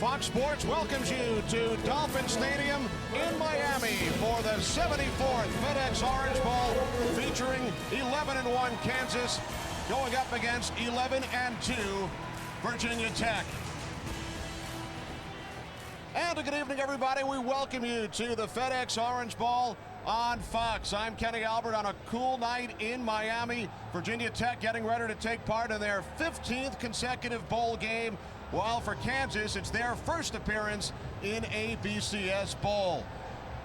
Fox Sports welcomes you to Dolphin Stadium in Miami for the 74th FedEx Orange Bowl, featuring 11-1 Kansas going up against 11-2 Virginia Tech. And a good evening, everybody. We welcome you to the FedEx Orange Bowl on Fox. I'm Kenny Albert on a cool night in Miami. Virginia Tech getting ready to take part in their 15th consecutive bowl game, while for Kansas, it's their first appearance in a BCS Bowl.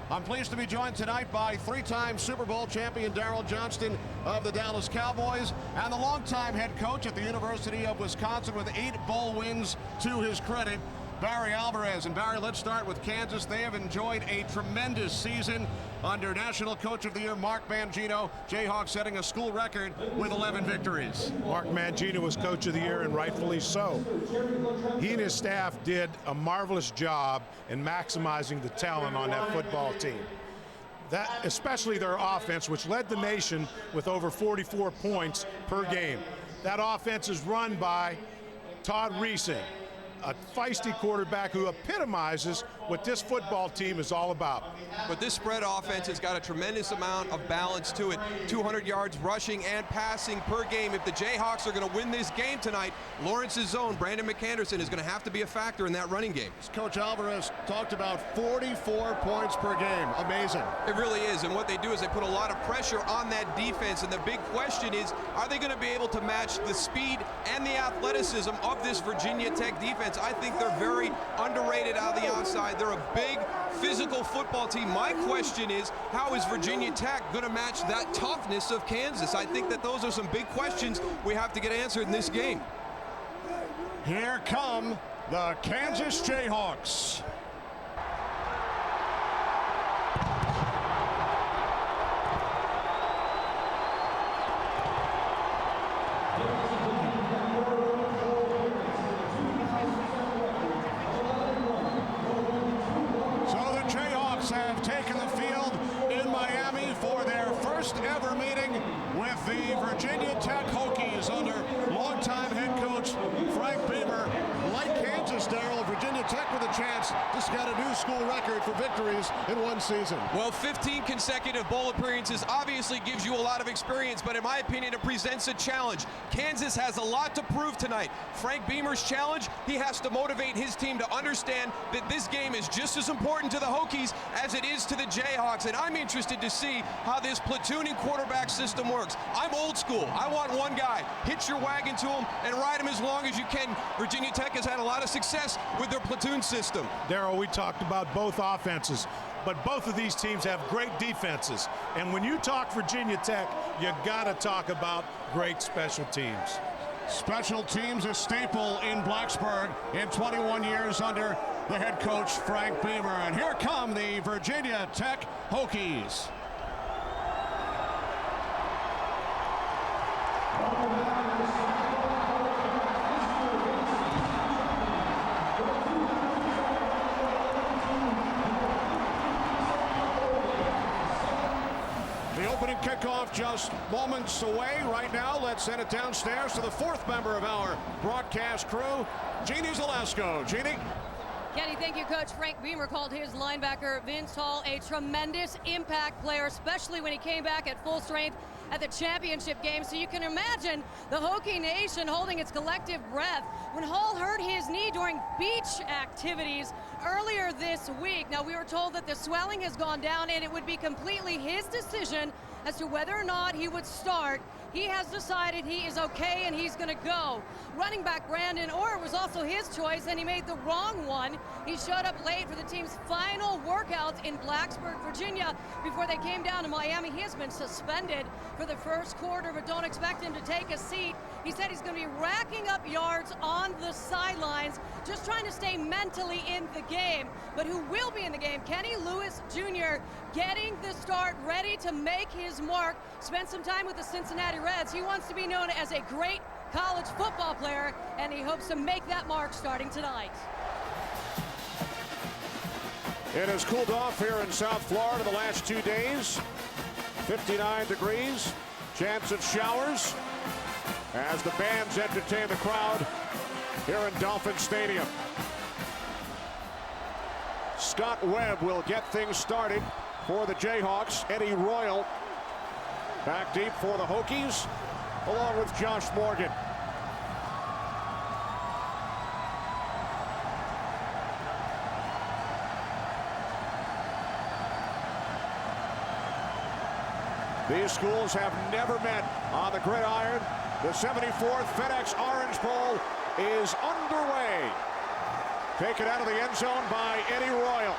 I'm pleased to be joined tonight by three-time Super Bowl champion Daryl Johnston of the Dallas Cowboys and the longtime head coach at the University of Wisconsin with 8 bowl wins to his credit, Barry Alvarez. And Barry, let's start with Kansas. They have enjoyed a tremendous season under National Coach of the Year Mark Mangino. Jayhawks setting a school record with 11 victories. Mark Mangino was Coach of the Year, and rightfully so. He and his staff did a marvelous job in maximizing the talent on that football team. That, especially their offense, which led the nation with over 44 points per game. That offense is run by Todd Reesing, a feisty quarterback who epitomizes what this football team is all about. But this spread offense has got a tremendous amount of balance to it. 200 yards rushing and passing per game. If the Jayhawks are going to win this game tonight, Lawrence's zone, Brandon McAnderson, is going to have to be a factor in that running game. Coach Alvarez talked about 44 points per game. Amazing. It really is, and what they do is they put a lot of pressure on that defense, and the big question is, are they going to be able to match the speed and the athleticism of this Virginia Tech defense? I think they're very underrated out of the outside. They're a big, physical football team. My question is, how is Virginia Tech going to match that toughness of Kansas? I think that those are some big questions we have to get answered in this game. Here come the Kansas Jayhawks. Have taken the field in Miami for their first ever meeting with the Virginia Tech Hokies under longtime head coach Frank Beamer. Like Kansas, Daryl, Virginia Tech with a chance to set a new school record for victories in one season. Well, 15 consecutive bowl appearances obviously gives you a lot of experience, but in my opinion, it presents a challenge. Kansas has a lot to prove tonight. Frank Beamer's challenge, he has to motivate his team to understand that this game is just as important to the Hokies as it is to the Jayhawks, and I'm interested to see how this platooning quarterback system works. I'm old school. I want one guy. Hitch your wagon to him and ride him as long as you can. Virginia Tech has had a lot of success with their platoon system. Daryl, we talked about both offenses, but both of these teams have great defenses. And when you talk Virginia Tech, you got to talk about great special teams. Special teams a staple in Blacksburg in 21 years under the head coach Frank Beamer. And here come the Virginia Tech Hokies. The opening kickoff just moments away right now. Let's send it downstairs to the fourth member of our broadcast crew, Jeannie Zalesko. Jeannie? Kenny, thank you, Coach. Frank Beamer called his linebacker, Vince Hall, a tremendous impact player, especially when he came back at full strength at the championship game. So you can imagine the Hokie Nation holding its collective breath when Hall hurt his knee during beach activities earlier this week. Now, we were told that the swelling has gone down and it would be completely his decision as to whether or not he would start. He has decided he is okay and he's going to go. Running back Brandon Orr was also his choice, and he made the wrong one. He showed up late for the team's final workouts in Blacksburg, Virginia, before they came down to Miami. He has been suspended for the first quarter, but don't expect him to take a seat. He said he's going to be racking up yards on the sidelines, just trying to stay mentally in the game. But who will be in the game? Kenny Lewis Jr. getting the start, ready to make his mark. Spent some time with the Cincinnati Reds. He wants to be known as a great college football player, and he hopes to make that mark starting tonight. It has cooled off here in South Florida the last 2 days. 59 degrees, chance of showers as the bands entertain the crowd here in Dolphin Stadium. Scott Webb will get things started for the Jayhawks. Eddie Royal back deep for the Hokies, along with Josh Morgan. These schools have never met on the gridiron. The 74th FedEx Orange Bowl is underway. Taken out of the end zone by Eddie Royal.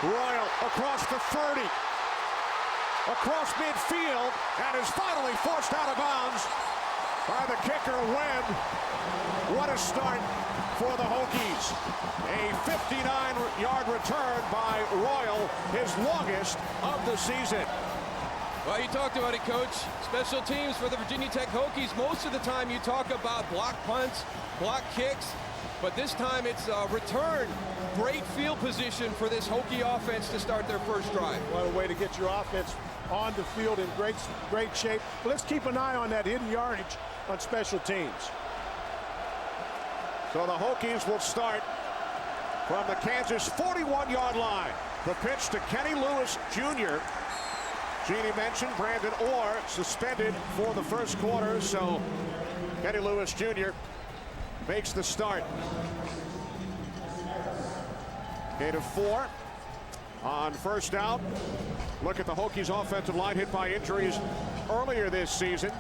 Royal across the 30. Across midfield, and is finally forced out of bounds by the kicker Webb. What a start for the Hokies. A 59-yard return by Royal, his longest of the season. Well, you talked about it, Coach. Special teams for the Virginia Tech Hokies. Most of the time you talk about block punts, block kicks, but this time it's a return. Great field position for this Hokie offense to start their first drive. What a way to get your offense on the field in great shape. But let's keep an eye on that hidden yardage on special teams. So the Hokies will start from the Kansas 41-yard line. The pitch to Kenny Lewis Jr. Jeannie mentioned Brandon Orr suspended for the first quarter, so Kenny Lewis Jr. makes the start. Gain of 4 on first down. Look at the Hokies offensive line hit by injuries earlier this season.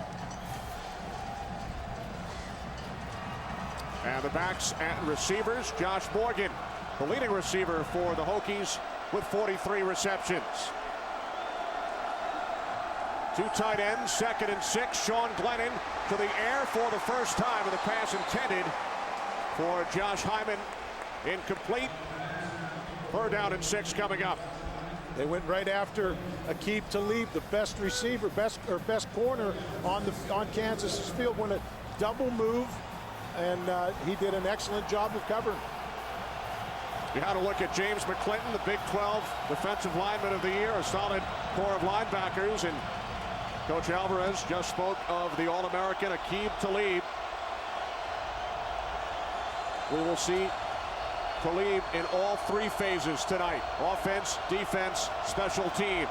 And the backs and receivers, Josh Morgan, the leading receiver for the Hokies with 43 receptions. 2 tight ends, 2nd and 6. Sean Glennon to the air for the first time, and the pass intended for Josh Hyman incomplete. 3rd down and 6 coming up. They went right after Aqib Talib, the best receiver, best corner on Kansas's field. Went a double move, and he did an excellent job of covering. You had to look at James McClinton, the Big 12 Defensive Lineman of the Year, a solid core of linebackers, and Coach Alvarez just spoke of the All-American Aqib Talib. We will see Talib in all 3 phases tonight: offense, defense, special teams.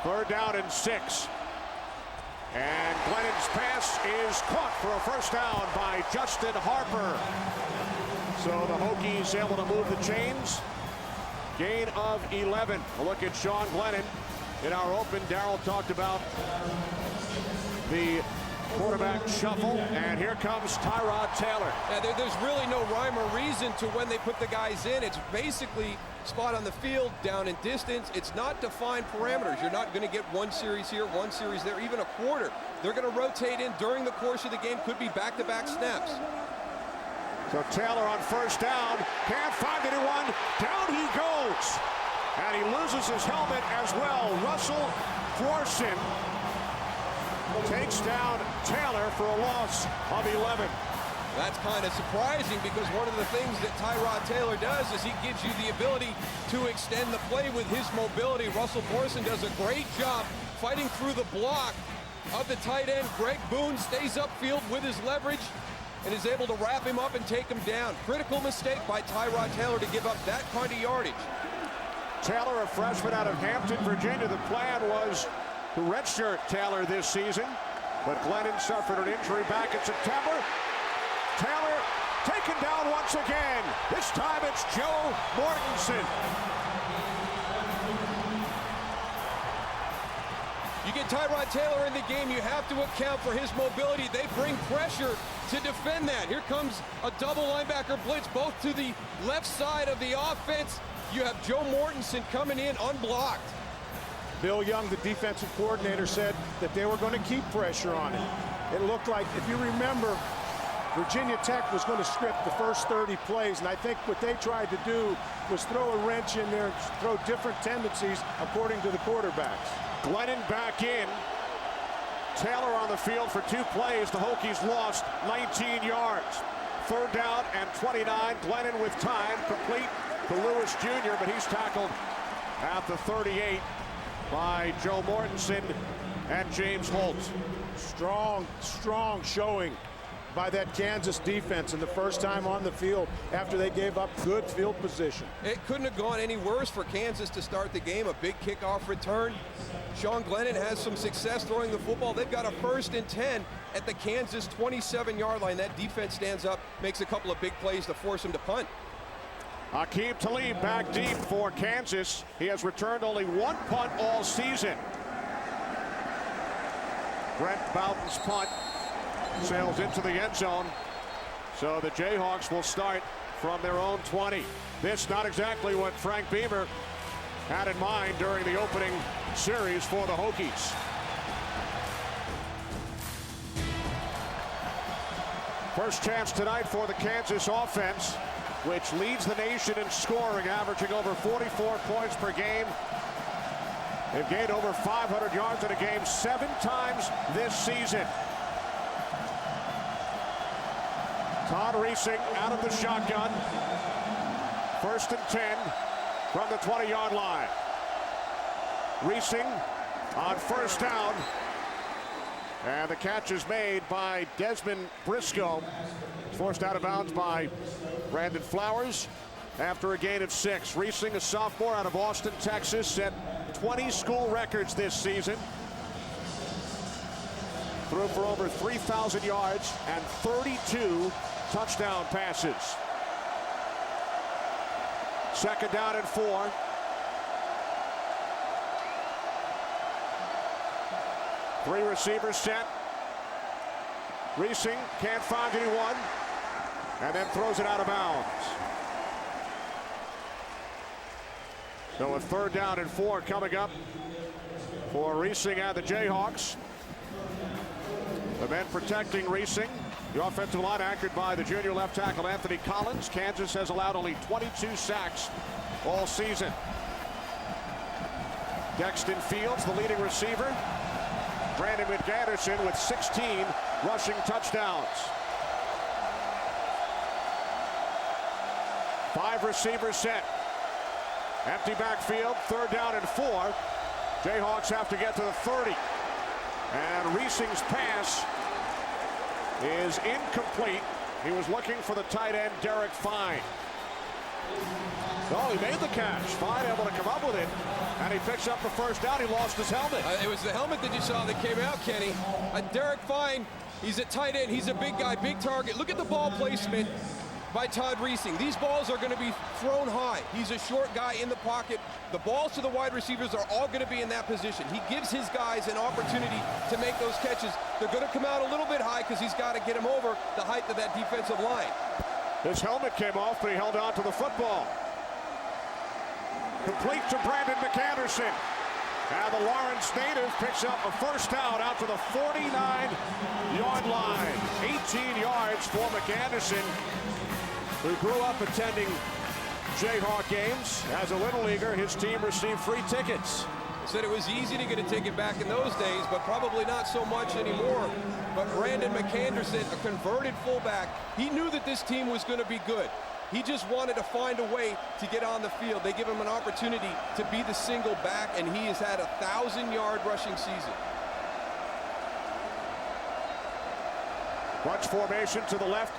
3rd down and 6. And Glennon's pass is caught for a first down by Justin Harper. So the Hokies able to move the chains. Gain of 11. A look at Sean Glennon. In our open, Darryl talked about the quarterback shuffle, and here comes Tyrod Taylor. Yeah, there's really no rhyme or reason to when they put the guys in. It's basically spot on the field, down in distance. It's not defined parameters. You're not going to get 1 series here, 1 series there, even a quarter. They're going to rotate in during the course of the game. Could be back-to-back snaps. So Taylor on first down, can't find anyone. Down he goes. And he loses his helmet as well. Russell Thorson takes down Taylor for a loss of 11. That's kind of surprising, because one of the things that Tyrod Taylor does is he gives you the ability to extend the play with his mobility. Russell Thorson does a great job fighting through the block of the tight end. Greg Boone stays upfield with his leverage and is able to wrap him up and take him down. Critical mistake by Tyrod Taylor to give up that kind of yardage. Taylor, a freshman out of Hampton, Virginia. The plan was to redshirt Taylor this season, but Glennon suffered an injury back in September. Taylor taken down once again. This time it's Joe Mortensen. You get Tyrod Taylor in the game, you have to account for his mobility. They bring pressure to defend that. Here comes a double linebacker blitz, both to the left side of the offense. You have Joe Mortensen coming in unblocked. Bill Young, the defensive coordinator, said that they were going to keep pressure on it. It looked like, if you remember, Virginia Tech was going to script the first 30 plays, and I think what they tried to do was throw a wrench in there and throw different tendencies according to the quarterbacks. Glennon back in. Taylor on the field for 2 plays. The Hokies lost 19 yards. 3rd down and 29. Glennon with time, complete to Lewis Jr., but he's tackled at the 38 by Joe Mortensen and James Holt. Strong showing by that Kansas defense in the first time on the field after they gave up good field position. It couldn't have gone any worse for Kansas to start the game. A big kickoff return. Sean Glennon has some success throwing the football. They've got a 1st and 10 at the Kansas 27-yard line. That defense stands up, makes a couple of big plays to force them to punt. Aqib Talib back deep for Kansas. He has returned only 1 punt all season. Brent Bowden's punt sails into the end zone. So the Jayhawks will start from their own 20. This not exactly what Frank Beamer had in mind during the opening series for the Hokies. First chance tonight for the Kansas offense, which leads the nation in scoring, averaging over 44 points per game. They've gained over 500 yards in a game 7 times this season. Todd Reesing out of the shotgun. 1st and 10 from the 20-yard line. Reesing on 1st down. And the catch is made by Desmond Briscoe. Forced out of bounds by Brandon Flowers after a gain of 6. Reesing, a sophomore out of Austin, Texas, set 20 school records this season. Threw for over 3,000 yards and 32 touchdown passes. 2nd down and 4. Three receivers set. Reesing can't find anyone and then throws it out of bounds. So a 3rd down and 4 coming up for Reesing and the Jayhawks. The men protecting Reesing. The offensive line anchored by the junior left tackle Anthony Collins. Kansas has allowed only 22 sacks all season. Dexton Fields, the leading receiver. Brandon McAnderson with 16 rushing touchdowns. 5 receivers set. Empty backfield, 3rd down and 4. Jayhawks have to get to the 30. And Reesing's pass is incomplete. He was looking for the tight end, Derek Fine. Oh, he made the catch. Fine able to come up with it. And he picks up the 1st down. He lost his helmet. It was the helmet that you saw that came out, Kenny. Derek Fine, he's a tight end. He's a big guy, big target. Look at the ball placement by Todd Reesing. These balls are going to be thrown high. He's a short guy in the pocket. The balls to the wide receivers are all going to be in that position. He gives his guys an opportunity to make those catches. They're going to come out a little bit high because he's got to get him over the height of that defensive line. His helmet came off, but he held on to the football. Complete to Brandon McAnderson. And the Lawrence native picks up a 1st down out to the 49-yard line. 18 yards for McAnderson, who grew up attending Jayhawk games. As a little leaguer, his team received free tickets. Said it was easy to get a ticket back in those days, but probably not so much anymore. But Brandon McAnderson, a converted fullback, he knew that this team was going to be good. He just wanted to find a way to get on the field. They give him an opportunity to be the single back, and he has had a 1,000-yard rushing season. Bunch formation to the left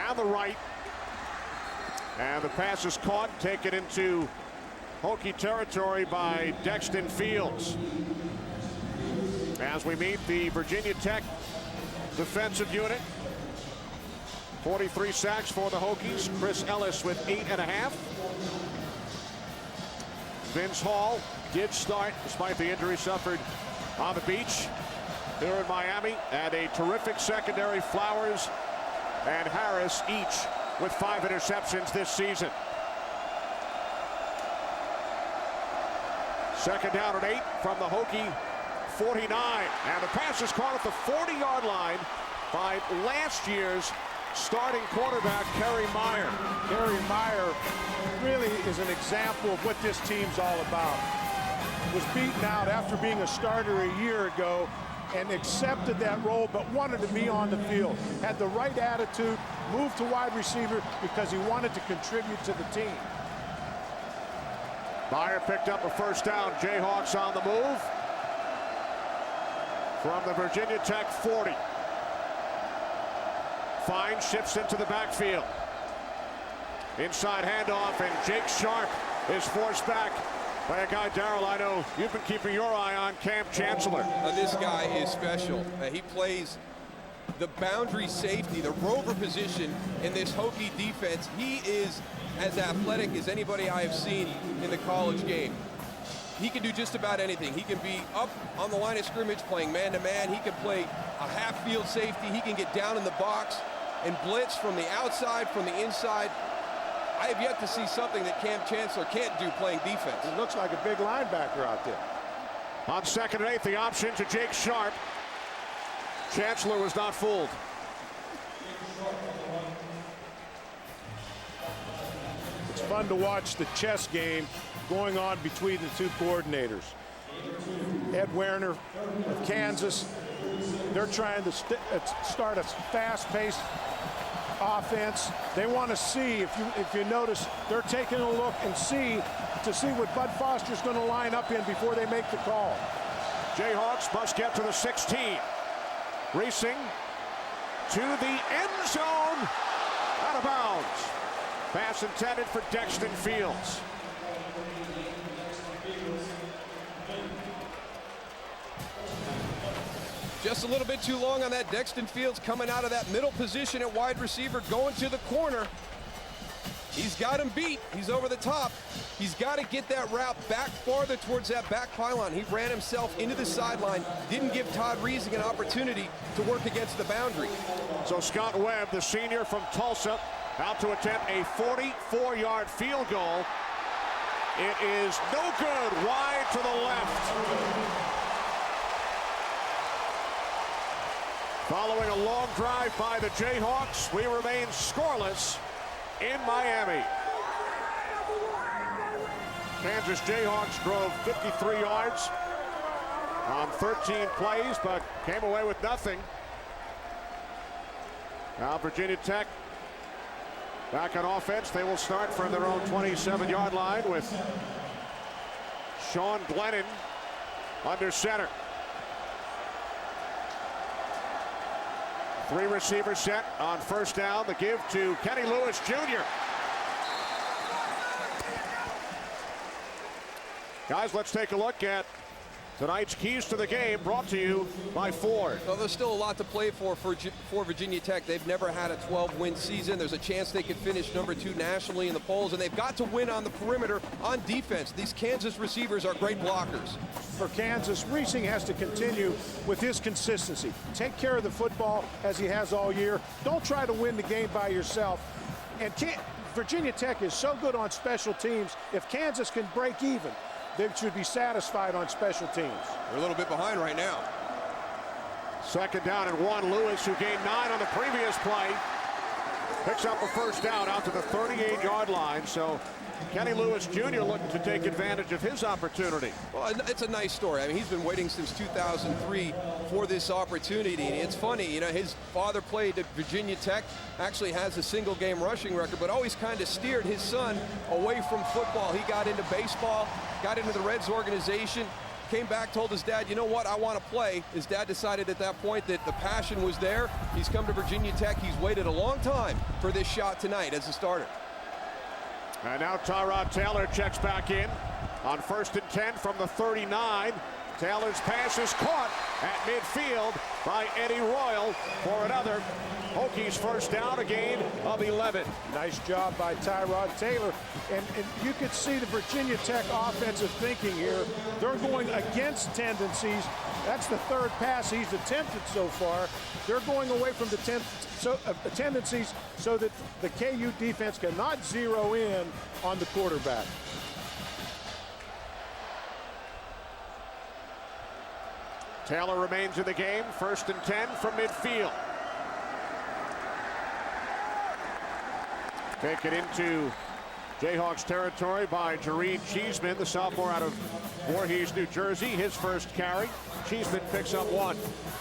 and the right. And the pass is caught, taken into Hokie territory by Dexton Fields. As we meet the Virginia Tech defensive unit. 43 sacks for the Hokies. Chris Ellis with 8.5. Vince Hall did start despite the injury suffered on the beach here in Miami. And a terrific secondary, Flowers and Harris each with 5 interceptions this season. 2nd down and 8 from the Hokie 49. And the pass is caught at the 40-yard line by last year's starting quarterback, Kerry Meyer. Kerry Meyer really is an example of what this team's all about. Was beaten out after being a starter a year ago and accepted that role, but wanted to be on the field. Had the right attitude, moved to wide receiver because he wanted to contribute to the team. Meyer picked up a 1st down. Jayhawks on the move from the Virginia Tech 40. Fine shifts into the backfield. Inside handoff, and Jake Sharp is forced back by a guy, Darrell, I know you've been keeping your eye on, Cam Chancellor. This guy is special. He plays the boundary safety, the rover position in this Hokie defense. He is as athletic as anybody I have seen in the college game. He can do just about anything. He can be up on the line of scrimmage playing man-to-man. He can play a half-field safety. He can get down in the box and blitz from the outside, from the inside. I have yet to see something that Cam Chancellor can't do playing defense. He looks like a big linebacker out there. On 2nd and 8, the option to Jake Sharp. Chancellor was not fooled. It's fun to watch the chess game going on between the two coordinators. Ed Werner of Kansas, they're trying to start a fast-paced offense. They want to see, if you notice, they're taking a look and see what Bud Foster's going to line up in before they make the call. Jayhawks must get to the 16. Reesing to the end zone, out of bounds. Pass intended for Dexton Fields. Just a little bit too long on that. Dexton Fields coming out of that middle position at wide receiver, going to the corner. He's got him beat. He's over the top. He's got to get that route back farther towards that back pylon. He ran himself into the sideline, didn't give Todd Reesing an opportunity to work against the boundary. So Scott Webb, the senior from Tulsa, out to attempt a 44-yard field goal. It is no good, wide to the left. Following a long drive by the Jayhawks, we remain scoreless in Miami. Kansas Jayhawks drove 53 yards on 13 plays, but came away with nothing. Now Virginia Tech back on offense. They will start from their own 27-yard line with Sean Glennon under center. 3 receivers set on 1st down. The give to Kenny Lewis Jr. Guys, let's take a look at tonight's keys to the game, brought to you by Ford. Well, there's still a lot to play for Virginia Tech. They've never had a 12-win season. There's a chance they could finish #2 nationally in the polls, and they've got to win on the perimeter on defense. These Kansas receivers are great blockers. For Kansas, Reesing has to continue with his consistency. Take care of the football as he has all year. Don't try to win the game by yourself. And Virginia Tech is so good on special teams. If Kansas can break even, they should be satisfied on special teams. They're a little bit behind right now. 2nd down and 1. Lewis, who gained 9 on the previous play, picks up a 1st down out to the 38-yard line. So Kenny Lewis Jr. looking to take advantage of his opportunity. Well, it's a nice story. I mean, he's been waiting since 2003 for this opportunity. And it's funny, you know, his father played at Virginia Tech, actually has a single-game rushing record, but always kind of steered his son away from football. He got into baseball, got into the Reds organization, came back, told his dad, you know what, I want to play. His dad decided at that point that the passion was there. He's come to Virginia Tech. He's waited a long time for this shot tonight as a starter. And now Tyrod Taylor checks back in on 1st and 10 from the 39. Taylor's pass is caught at midfield by Eddie Royal for another Hokies 1st down, a gain of 11. Nice job by Tyrod Taylor. And you could see the Virginia Tech offensive thinking here. They're going against tendencies. That's the 3rd pass he's attempted so far. They're going away from the tendencies so that the KU defense cannot zero in on the quarterback. Taylor remains in the game. 1st and 10 from midfield. Taken into Jayhawks territory by Jareed Cheeseman, the sophomore out of Voorhees, New Jersey. His 1st carry. Cheeseman picks up 1.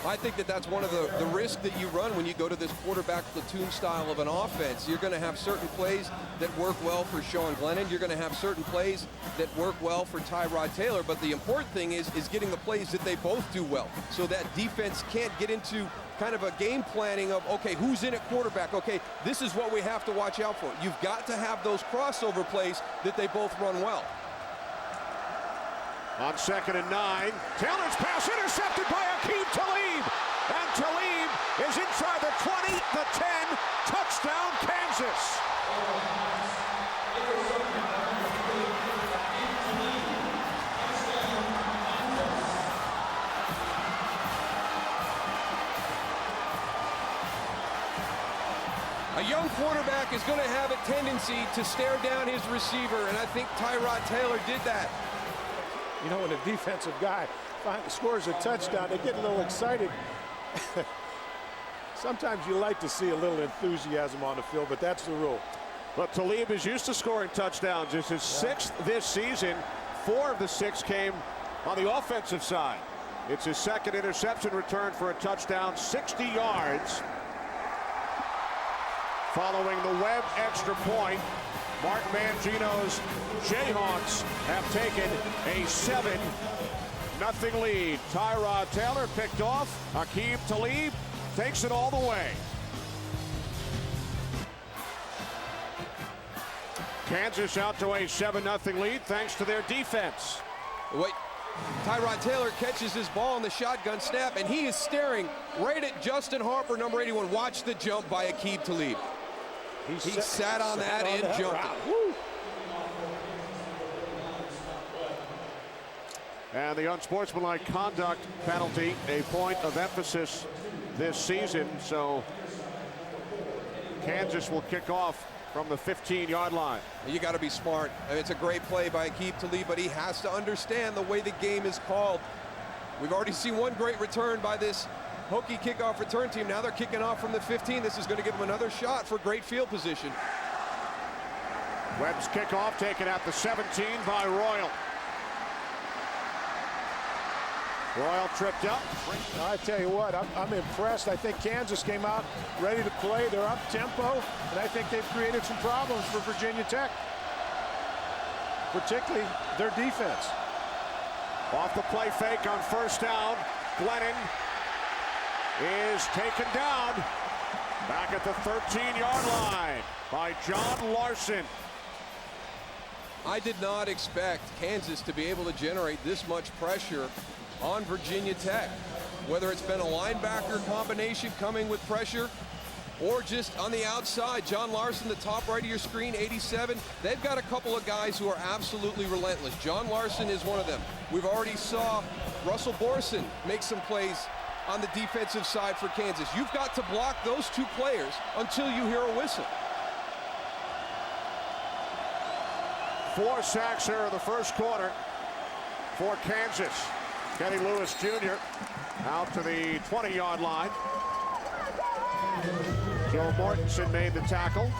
I think that's one of the risks that you run when you go to this quarterback platoon style of an offense. You're going to have certain plays that work well for Sean Glennon. You're going to have certain plays that work well for Tyrod Taylor. But the important thing is getting the plays that they both do well, so that defense can't get into kind of a game planning of, okay, who's in at quarterback? Okay, this is what we have to watch out for. You've got to have those crossover plays that they both run well. On 2nd and 9, Taylor's pass intercepted by Aqib Talib. And Talib is inside the 20, the 10, touchdown Kansas. A young quarterback is going to have a tendency to stare down his receiver, and I think Tyrod Taylor did that. You know, when a defensive guy scores a touchdown, they get a little excited. Sometimes you like to see a little enthusiasm on the field, but that's the rule. But Talib is used to scoring touchdowns. It's his 6th this season. 4 of the 6 came on the offensive side. It's his 2nd interception return for a touchdown, 60 yards. Following the Webb extra point, Mark Mangino's Jayhawks have taken a 7-0 lead. Tyrod Taylor picked off. Aqib Talib takes it all the way. Kansas out to a 7-0 lead thanks to their defense. Wait, Tyrod Taylor catches his ball on the shotgun snap, and he is staring right at Justin Harper, number 81. Watch the jump by Aqib Talib. He sat on that and jumped it. And the unsportsmanlike conduct penalty, a point of emphasis this season. So Kansas will kick off from the 15-yard line. You got to be smart. I mean, it's a great play by Aqib Talib, but he has to understand the way the game is called. We've already seen one great return by this Hokie kickoff return team. Now they're kicking off from the 15. This is going to give them another shot for great field position. Webb's kickoff taken at the 17 by Royal. Royal tripped up. I tell you what, I'm impressed. I think Kansas came out ready to play. They're up tempo, and I think they've created some problems for Virginia Tech, particularly their defense. Off the play fake on 1st down. Glennon is taken down back at the 13-yard line by John Larson. I did not expect Kansas to be able to generate this much pressure on Virginia Tech, whether it's been a linebacker combination coming with pressure or just on the outside. John Larson, the top right of your screen, 87. They've got a couple of guys who are absolutely relentless. John Larson is one of them. We've already saw Russell Borson make some plays on the defensive side for Kansas. You've got to block those 2 players until you hear a whistle. 4 sacks here in the first quarter for Kansas. Kenny Lewis Jr. out to the 20-yard line. Joe Mortensen made the tackle.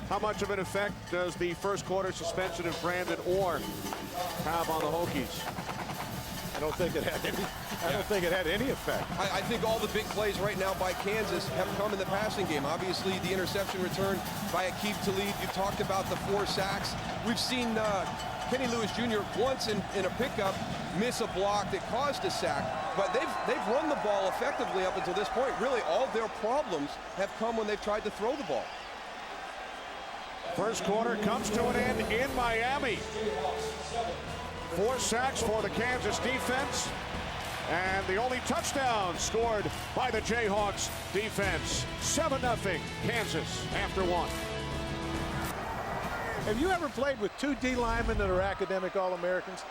How much of an effect does the first quarter suspension of Brandon Orr have on the Hokies? I don't think it had any. I don't think it had any effect. I think all the big plays right now by Kansas have come in the passing game. Obviously, the interception return by Aqib Talib. You talked about the 4 sacks. We've seen Kenny Lewis Jr. once in a pickup miss a block that caused a sack, but they've run the ball effectively up until this point. Really, all their problems have come when they've tried to throw the ball. First quarter comes to an end in Miami. 4 sacks for the Kansas defense, and the only touchdown scored by the Jayhawks defense. 7-0 Kansas after 1. Have you ever played with 2 D linemen that are academic All-Americans?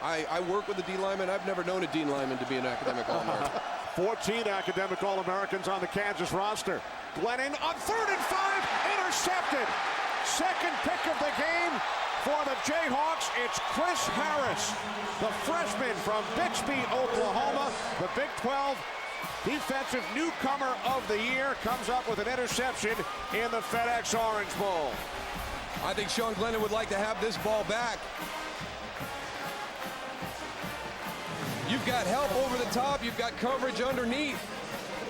I work with a D lineman. I've never known a D lineman to be an academic All-American. 14 academic All-Americans on the Kansas roster. Glennon on 3rd and 5, intercepted. Second pick of the game for the Jayhawks. It's Chris Harris, the freshman from Bixby, Oklahoma. The Big 12 defensive newcomer of the year comes up with an interception in the FedEx Orange Bowl. I think Sean Glennon would like to have this ball back. You've got help over the top. You've got coverage underneath.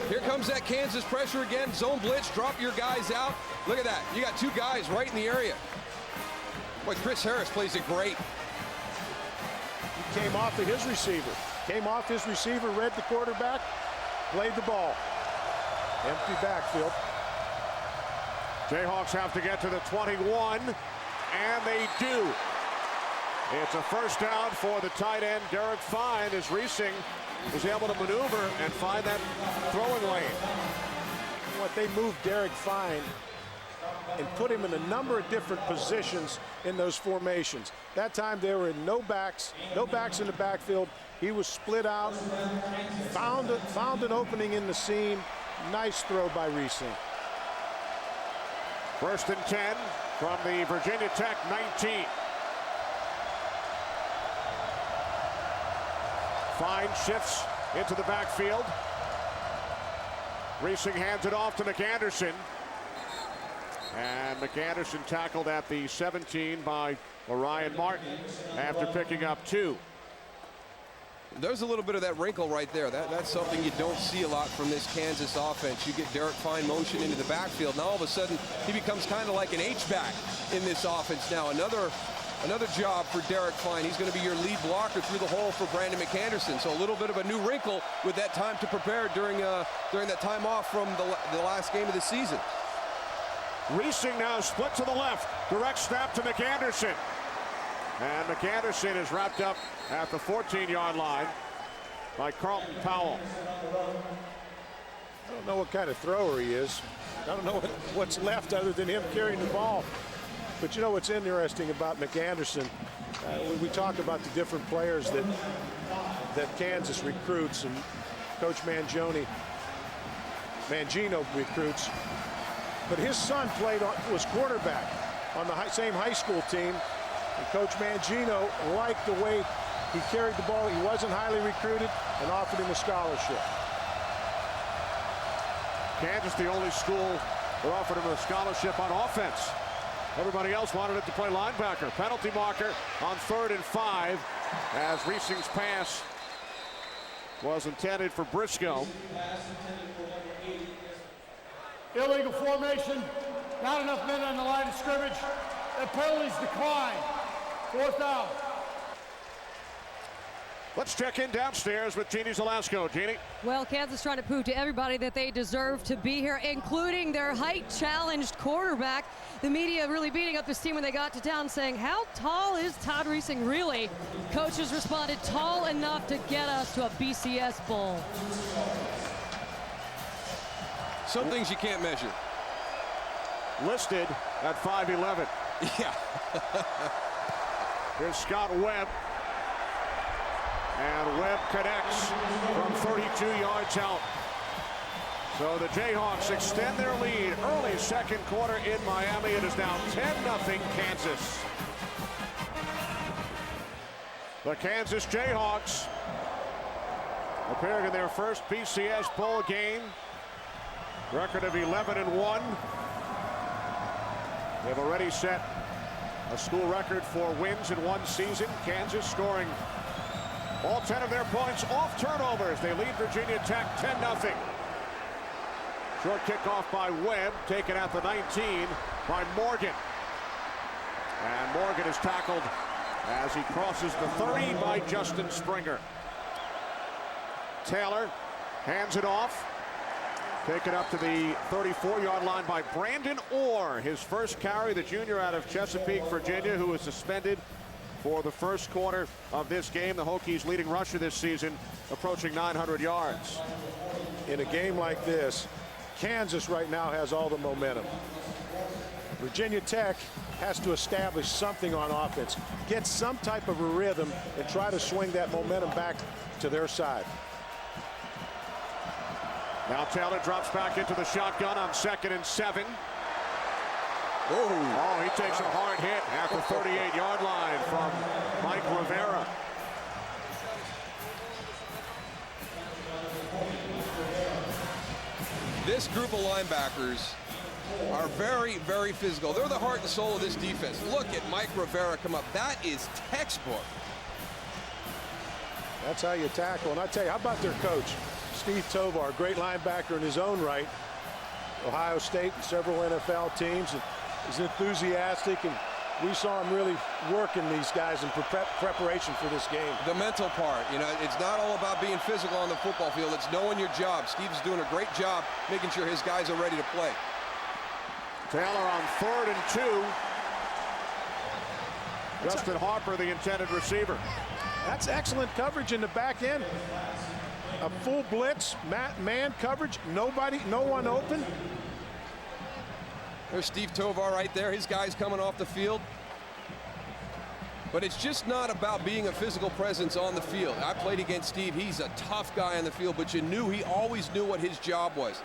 Here comes that Kansas pressure again. Zone blitz. Drop your guys out. Look at that. You got 2 guys right in the area. Boy, Chris Harris plays it great. He came off of his receiver. Read the quarterback, played the ball. Empty backfield. Jayhawks have to get to the 21, and they do. It's a first down for the tight end, Derek Fine, as Reesing was able to maneuver and find that throwing lane. What they moved Derek Fine and put him in a number of different positions in those formations. That time they were in no backs in the backfield. He was split out, found an opening in the seam. Nice throw by Reesing. 1st and 10 from the Virginia Tech 19. Fine shifts into the backfield. Reesing hands it off to McAnderson. And McAnderson tackled at the 17 by Orion Martin after picking up 2. There's a little bit of that wrinkle right there. That's something you don't see a lot from this Kansas offense. You get Derek Fine motion into the backfield. Now all of a sudden he becomes kind of like an H-back in this offense now. Another job for Derek Fine. He's going to be your lead blocker through the hole for Brandon McAnderson. So a little bit of a new wrinkle with that time to prepare during that time off from the last game of the season. Reesing now split to the left. Direct snap to McAnderson. And McAnderson is wrapped up at the 14-yard line by Carlton Powell. I don't know what kind of thrower he is. I don't know what's left other than him carrying the ball. But you know what's interesting about McAnderson? We talk about the different players that Kansas recruits and Coach Mangino recruits. But his son was quarterback on the same high school team. And Coach Mangino liked the way he carried the ball. He wasn't highly recruited and offered him a scholarship. Kansas, the only school that offered him a scholarship on offense. Everybody else wanted it to play linebacker. Penalty marker on 3rd and 5 as Reesing's pass was intended for Briscoe. Illegal formation, not enough men on the line of scrimmage. The penalties decline. 4th down. Let's check in downstairs with Jeannie Zelasco. Jeannie. Well, Kansas trying to prove to everybody that they deserve to be here, including their height-challenged quarterback. The media really beating up this team when they got to town, saying, how tall is Todd Reesing really? Coaches responded, tall enough to get us to a BCS bowl. Some things you can't measure. Listed at 5'11". Yeah. Here's Scott Webb. And Webb connects from 32 yards out. So the Jayhawks extend their lead early 2nd quarter in Miami. It is now 10-0 Kansas. The Kansas Jayhawks appearing in their first BCS bowl game. Record of 11-1. They've already set a school record for wins in one season. Kansas scoring all 10 of their points off turnovers. They lead Virginia Tech 10-0. Short kickoff by Webb, taken at the 19 by Morgan. And Morgan is tackled as he crosses the 30 by Justin Springer. Taylor hands it off. Taken up to the 34-yard line by Brandon Orr. His first carry, the junior out of Chesapeake, Virginia, who was suspended for the first quarter of this game. The Hokies leading rusher this season, approaching 900 yards. In a game like this, Kansas right now has all the momentum. Virginia Tech has to establish something on offense, get some type of a rhythm, and try to swing that momentum back to their side. Now Taylor drops back into the shotgun on 2nd and 7. Oh, he takes a hard hit at the 38-yard line from Mike Rivera. This group of linebackers are very, very physical. They're the heart and soul of this defense. Look at Mike Rivera come up. That is textbook. That's how you tackle. And I tell you, how about their coach, Steve Tovar, great linebacker in his own right. Ohio State and several NFL teams. And he's enthusiastic and we saw him really working these guys in preparation for this game. The mental part, you know, it's not all about being physical on the football field. It's knowing your job. Steve's doing a great job making sure his guys are ready to play. Taylor on 3rd and 2. Justin Harper, the intended receiver. That's excellent coverage in the back end. A full blitz, man coverage, no one open. There's Steve Tovar right there. His guy's coming off the field. But it's just not about being a physical presence on the field. I played against Steve. He's a tough guy on the field, but he always knew what his job was.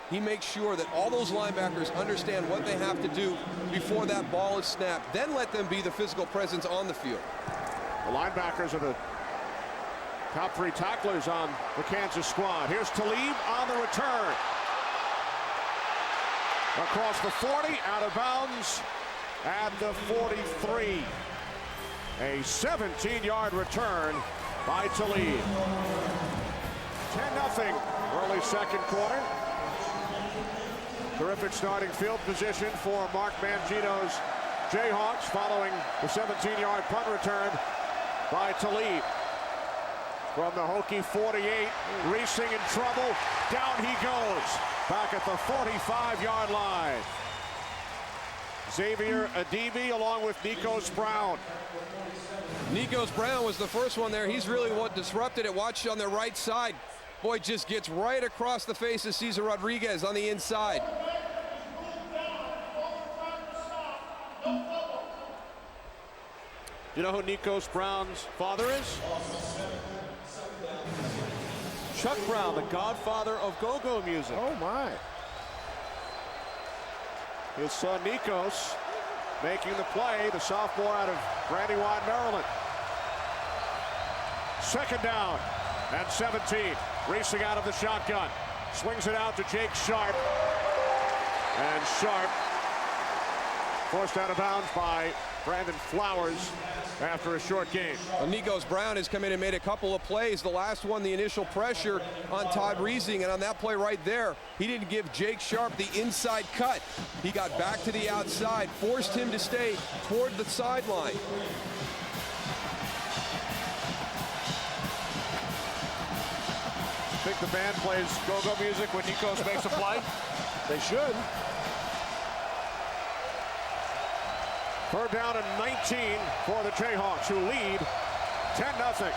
He makes sure that all those linebackers understand what they have to do before that ball is snapped. Then let them be the physical presence on the field. The linebackers are the top 3 tacklers on the Kansas squad. Here's Talib on the return. Across the 40, out of bounds at the 43. A 17-yard return by Talib. 10-0 early second quarter. Terrific starting field position for Mark Mangino's Jayhawks following the 17-yard punt return by Talib. From the Hokie 48, Reesing in trouble. Down he goes. Back at the 45-yard line. Xavier Adibi along with Nikos Brown. Nikos Brown was the first one there. He's really what disrupted it. Watch on the right side. Boy, just gets right across the face of Cesar Rodriguez on the inside. You know who Nikos Brown's father is? Chuck Brown, the godfather of go-go music. Oh, my. His son Nikos making the play, the sophomore out of Brandywine, Maryland. 2nd down and 17. Racing out of the shotgun. Swings it out to Jake Sharp. And Sharp forced out of bounds by Brandon Flowers after a short game. Well, Nikos Brown has come in and made a couple of plays. The last one, the initial pressure on Todd Reesing, and on that play right there, he didn't give Jake Sharp the inside cut. He got back to the outside, forced him to stay toward the sideline. Think the band plays go-go music when Nikos makes a play? They should. 3rd down and 19 for the Jayhawks, who lead 10-0.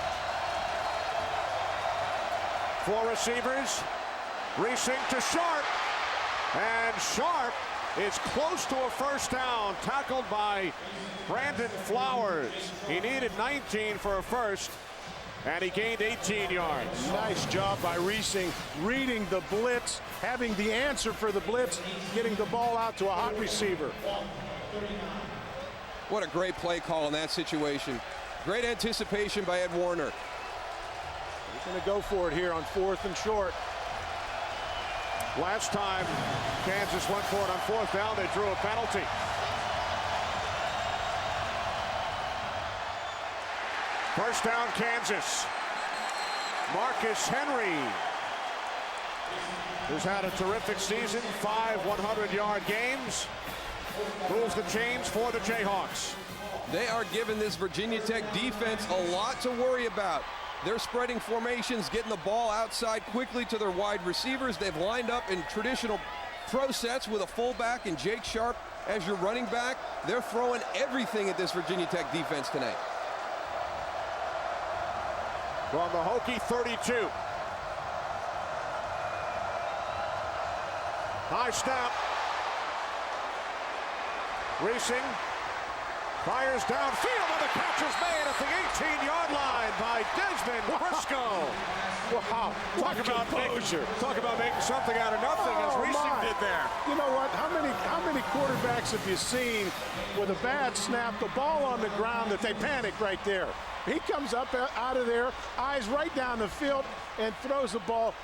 4 receivers. Reesing to Sharp. And Sharp is close to a 1st down, tackled by Brandon Flowers. He needed 19 for a 1st, and he gained 18 yards. Nice job by Reesing, reading the blitz, having the answer for the blitz, getting the ball out to a hot receiver. What a great play call in that situation. Great anticipation by Ed Warner. He's going to go for it here on 4th and short. Last time Kansas went for it on 4th down, they drew a penalty. First down, Kansas. Marcus Henry, who's had a terrific season, 5 100-yard games. Moves the chains for the Jayhawks. They are giving this Virginia Tech defense a lot to worry about. They're spreading formations, getting the ball outside quickly to their wide receivers. They've lined up in traditional throw sets with a fullback and Jake Sharp as your running back. They're throwing everything at this Virginia Tech defense tonight. From the Hokie 32. High snap. Reesing fires downfield, and the catch is made at the 18-yard line by Desmond Briscoe. Wow. Talk about making something out of nothing, as Reesing did there. You know what? How many quarterbacks have you seen with a bad snap, the ball on the ground, that they panic right there? He comes up out of there, eyes right down the field, and throws the ball.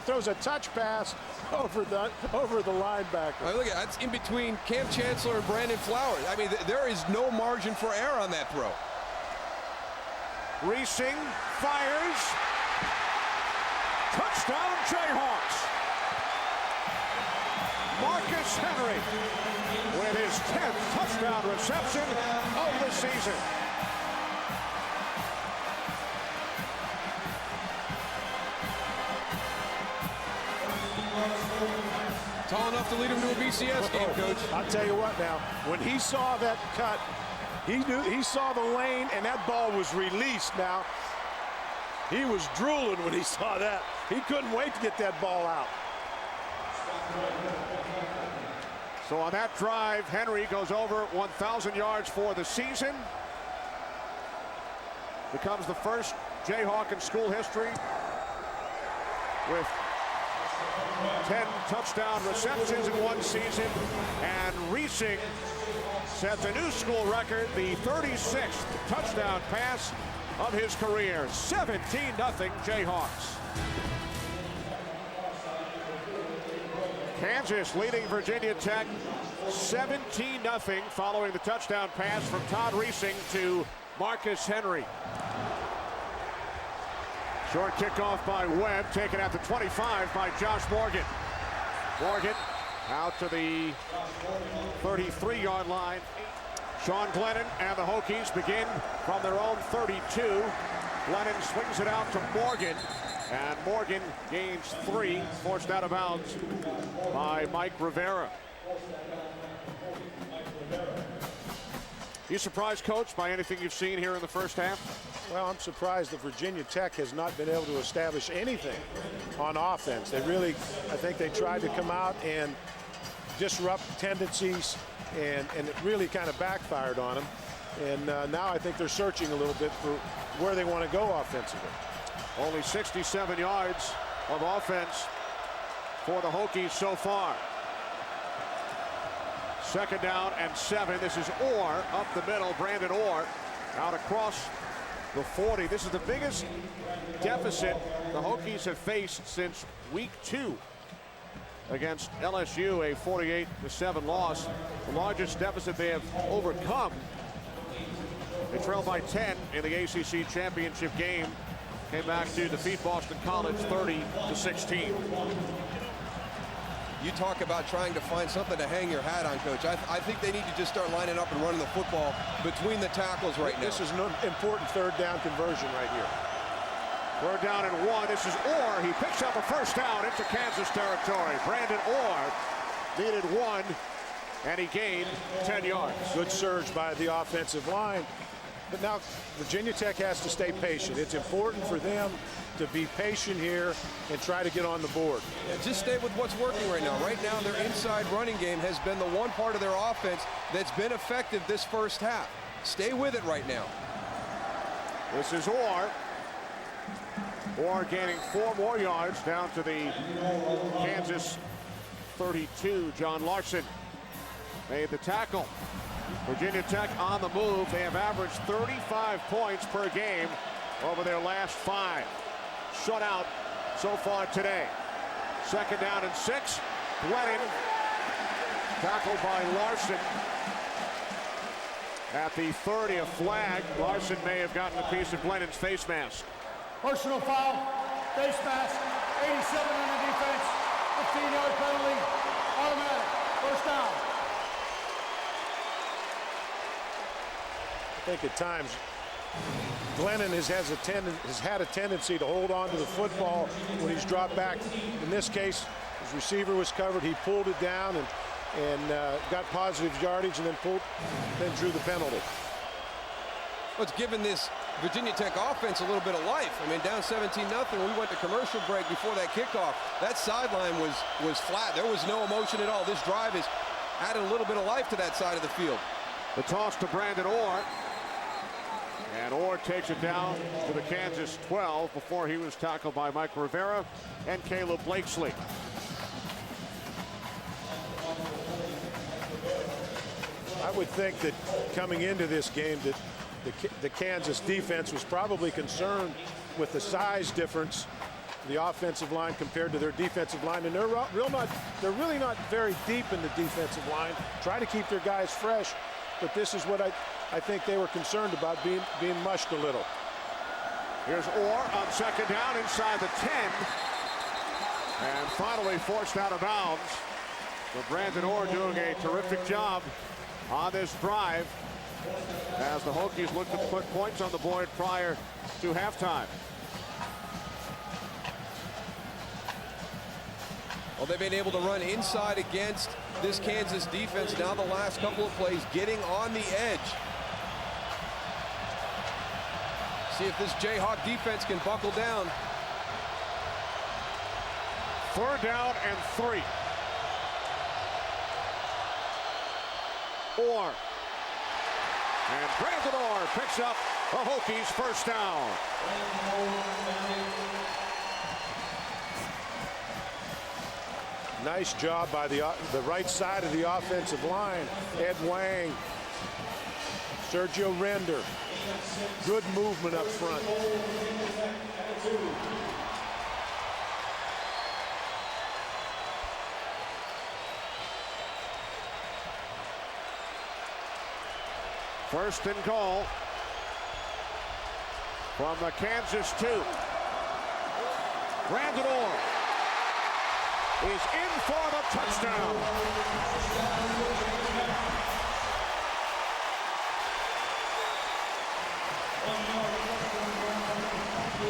Throws a touch pass over the linebacker. Right, look at that. That's in between Cam Chancellor and Brandon Flowers. I mean, there is no margin for error on that throw. Reesing fires. Touchdown, Jayhawks. Marcus Henry with his 10th touchdown reception of the season. Tall enough to lead him to a BCS game, Coach. I'll tell you what now, when he saw that cut, he saw the lane and that ball was released now. He was drooling when he saw that. He couldn't wait to get that ball out. So on that drive, Henry goes over 1,000 yards for the season. Becomes the first Jayhawk in school history with 10 touchdown receptions in one season. And Reesing sets a new school record, the 36th touchdown pass of his career. 17-0 Jayhawks. Kansas leading Virginia Tech 17-0 following the touchdown pass from Todd Reesing to Marcus Henry. Short kickoff by Webb, taken at the 25 by Josh Morgan. Morgan out to the 33-yard line. Sean Glennon and the Hokies begin from their own 32. Glennon swings it out to Morgan, and Morgan gains 3, forced out of bounds by Mike Rivera. You surprised, Coach, by anything you've seen here in the first half? Well, I'm surprised that Virginia Tech has not been able to establish anything on offense. They really, I think they tried to come out and disrupt tendencies, and it really kind of backfired on them. And now I think they're searching a little bit for where they want to go offensively. Only 67 yards of offense for the Hokies so far. 2nd down and 7. This is Orr up the middle. Brandon Orr out across the 40. This is the biggest deficit the Hokies have faced since week 2 against LSU, a 48-7 loss. The largest deficit they have overcome. They trailed by 10 in the ACC championship game. Came back to defeat Boston College 30-16. You talk about trying to find something to hang your hat on, Coach. I think they need to just start lining up and running the football between the tackles right now. This is an important 3rd down conversion right here. 3rd down and 1. This is Orr. He picks up a first down into Kansas territory. Brandon Orr needed 1, and he gained 10 yards. Good surge by the offensive line. But now Virginia Tech has to stay patient. It's important for them to be patient here and try to get on the board. Yeah, just stay with what's working right now. Right now, their inside running game has been the one part of their offense that's been effective this first half. Stay with it right now. This is Orr. Orr gaining 4 more yards down to the Kansas 32. John Larson made the tackle. Virginia Tech on the move. They have averaged 35 points per game over their last 5. Shutout so far today. 2nd down and 6. Glennon tackled by Larson at the 30. A flag. Larson may have gotten a piece of Glennon's face mask. Personal foul, face mask, 87 on the defense, 15-yard penalty, automatic, 1st down. I think at times Glennon has had a tendency to hold on to the football when he's dropped back. In this case, his receiver was covered. He pulled it down and got positive yardage, and then drew the penalty. Well, it's given this Virginia Tech offense a little bit of life. I mean, down 17-0. We went to commercial break before that kickoff. That sideline was flat. There was no emotion at all. This drive has added a little bit of life to that side of the field. The toss to Brandon Orr. And Orr takes it down to the Kansas 12 before he was tackled by Mike Rivera and Caleb Blakesley. I would think that coming into this game that the Kansas defense was probably concerned with the size difference, the offensive line compared to their defensive line, and they're really not very deep in the defensive line. Try to keep their guys fresh, but this is what I think they were concerned about, being mushed a little. Here's Orr on 2nd down inside the 10, and finally forced out of bounds So Brandon Orr doing a terrific job on this drive as the Hokies look to put points on the board prior to halftime. Well, they've been able to run inside against this Kansas defense now the last couple of plays, getting on the edge. See if this Jayhawk defense can buckle down. 3rd down and 3. Orr. And Brandon Orr picks up the Hokies' first down. Nice job by the right side of the offensive line. Ed Wang, Sergio Render. Good movement up front. First and goal from the Kansas 2. Brandon Orr is in for the touchdown.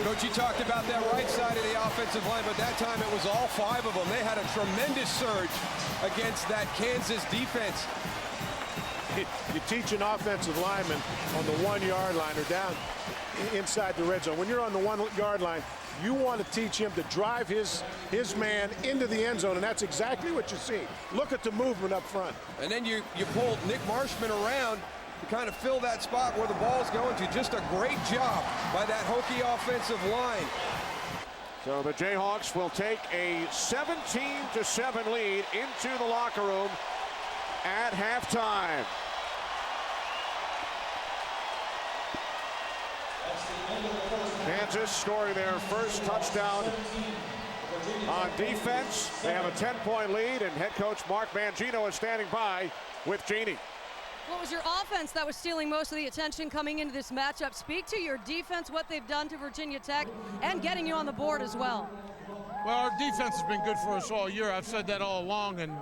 Coach, you talked about that right side of the offensive line, but that time it was all 5 of them. They had a tremendous surge against that Kansas defense. You teach an offensive lineman on the 1-yard line or down inside the red zone. When you're on the 1-yard line, you want to teach him to drive his man into the end zone, and that's exactly what you see. Look at the movement up front. And then you pull Nick Marshman around to kind of fill that spot where the ball's going to. Just a great job by that Hokie offensive line. So the Jayhawks will take a 17-7 lead into the locker room at halftime. Kansas scoring their first touchdown on defense. They have a 10-point lead, and head coach Mark Mangino is standing by with Jeannie. What was your offense that was stealing most of the attention coming into this matchup? Speak to your defense, what they've done to Virginia Tech, and getting you on the board as well. Well, our defense has been good for us all year. I've said that all along, and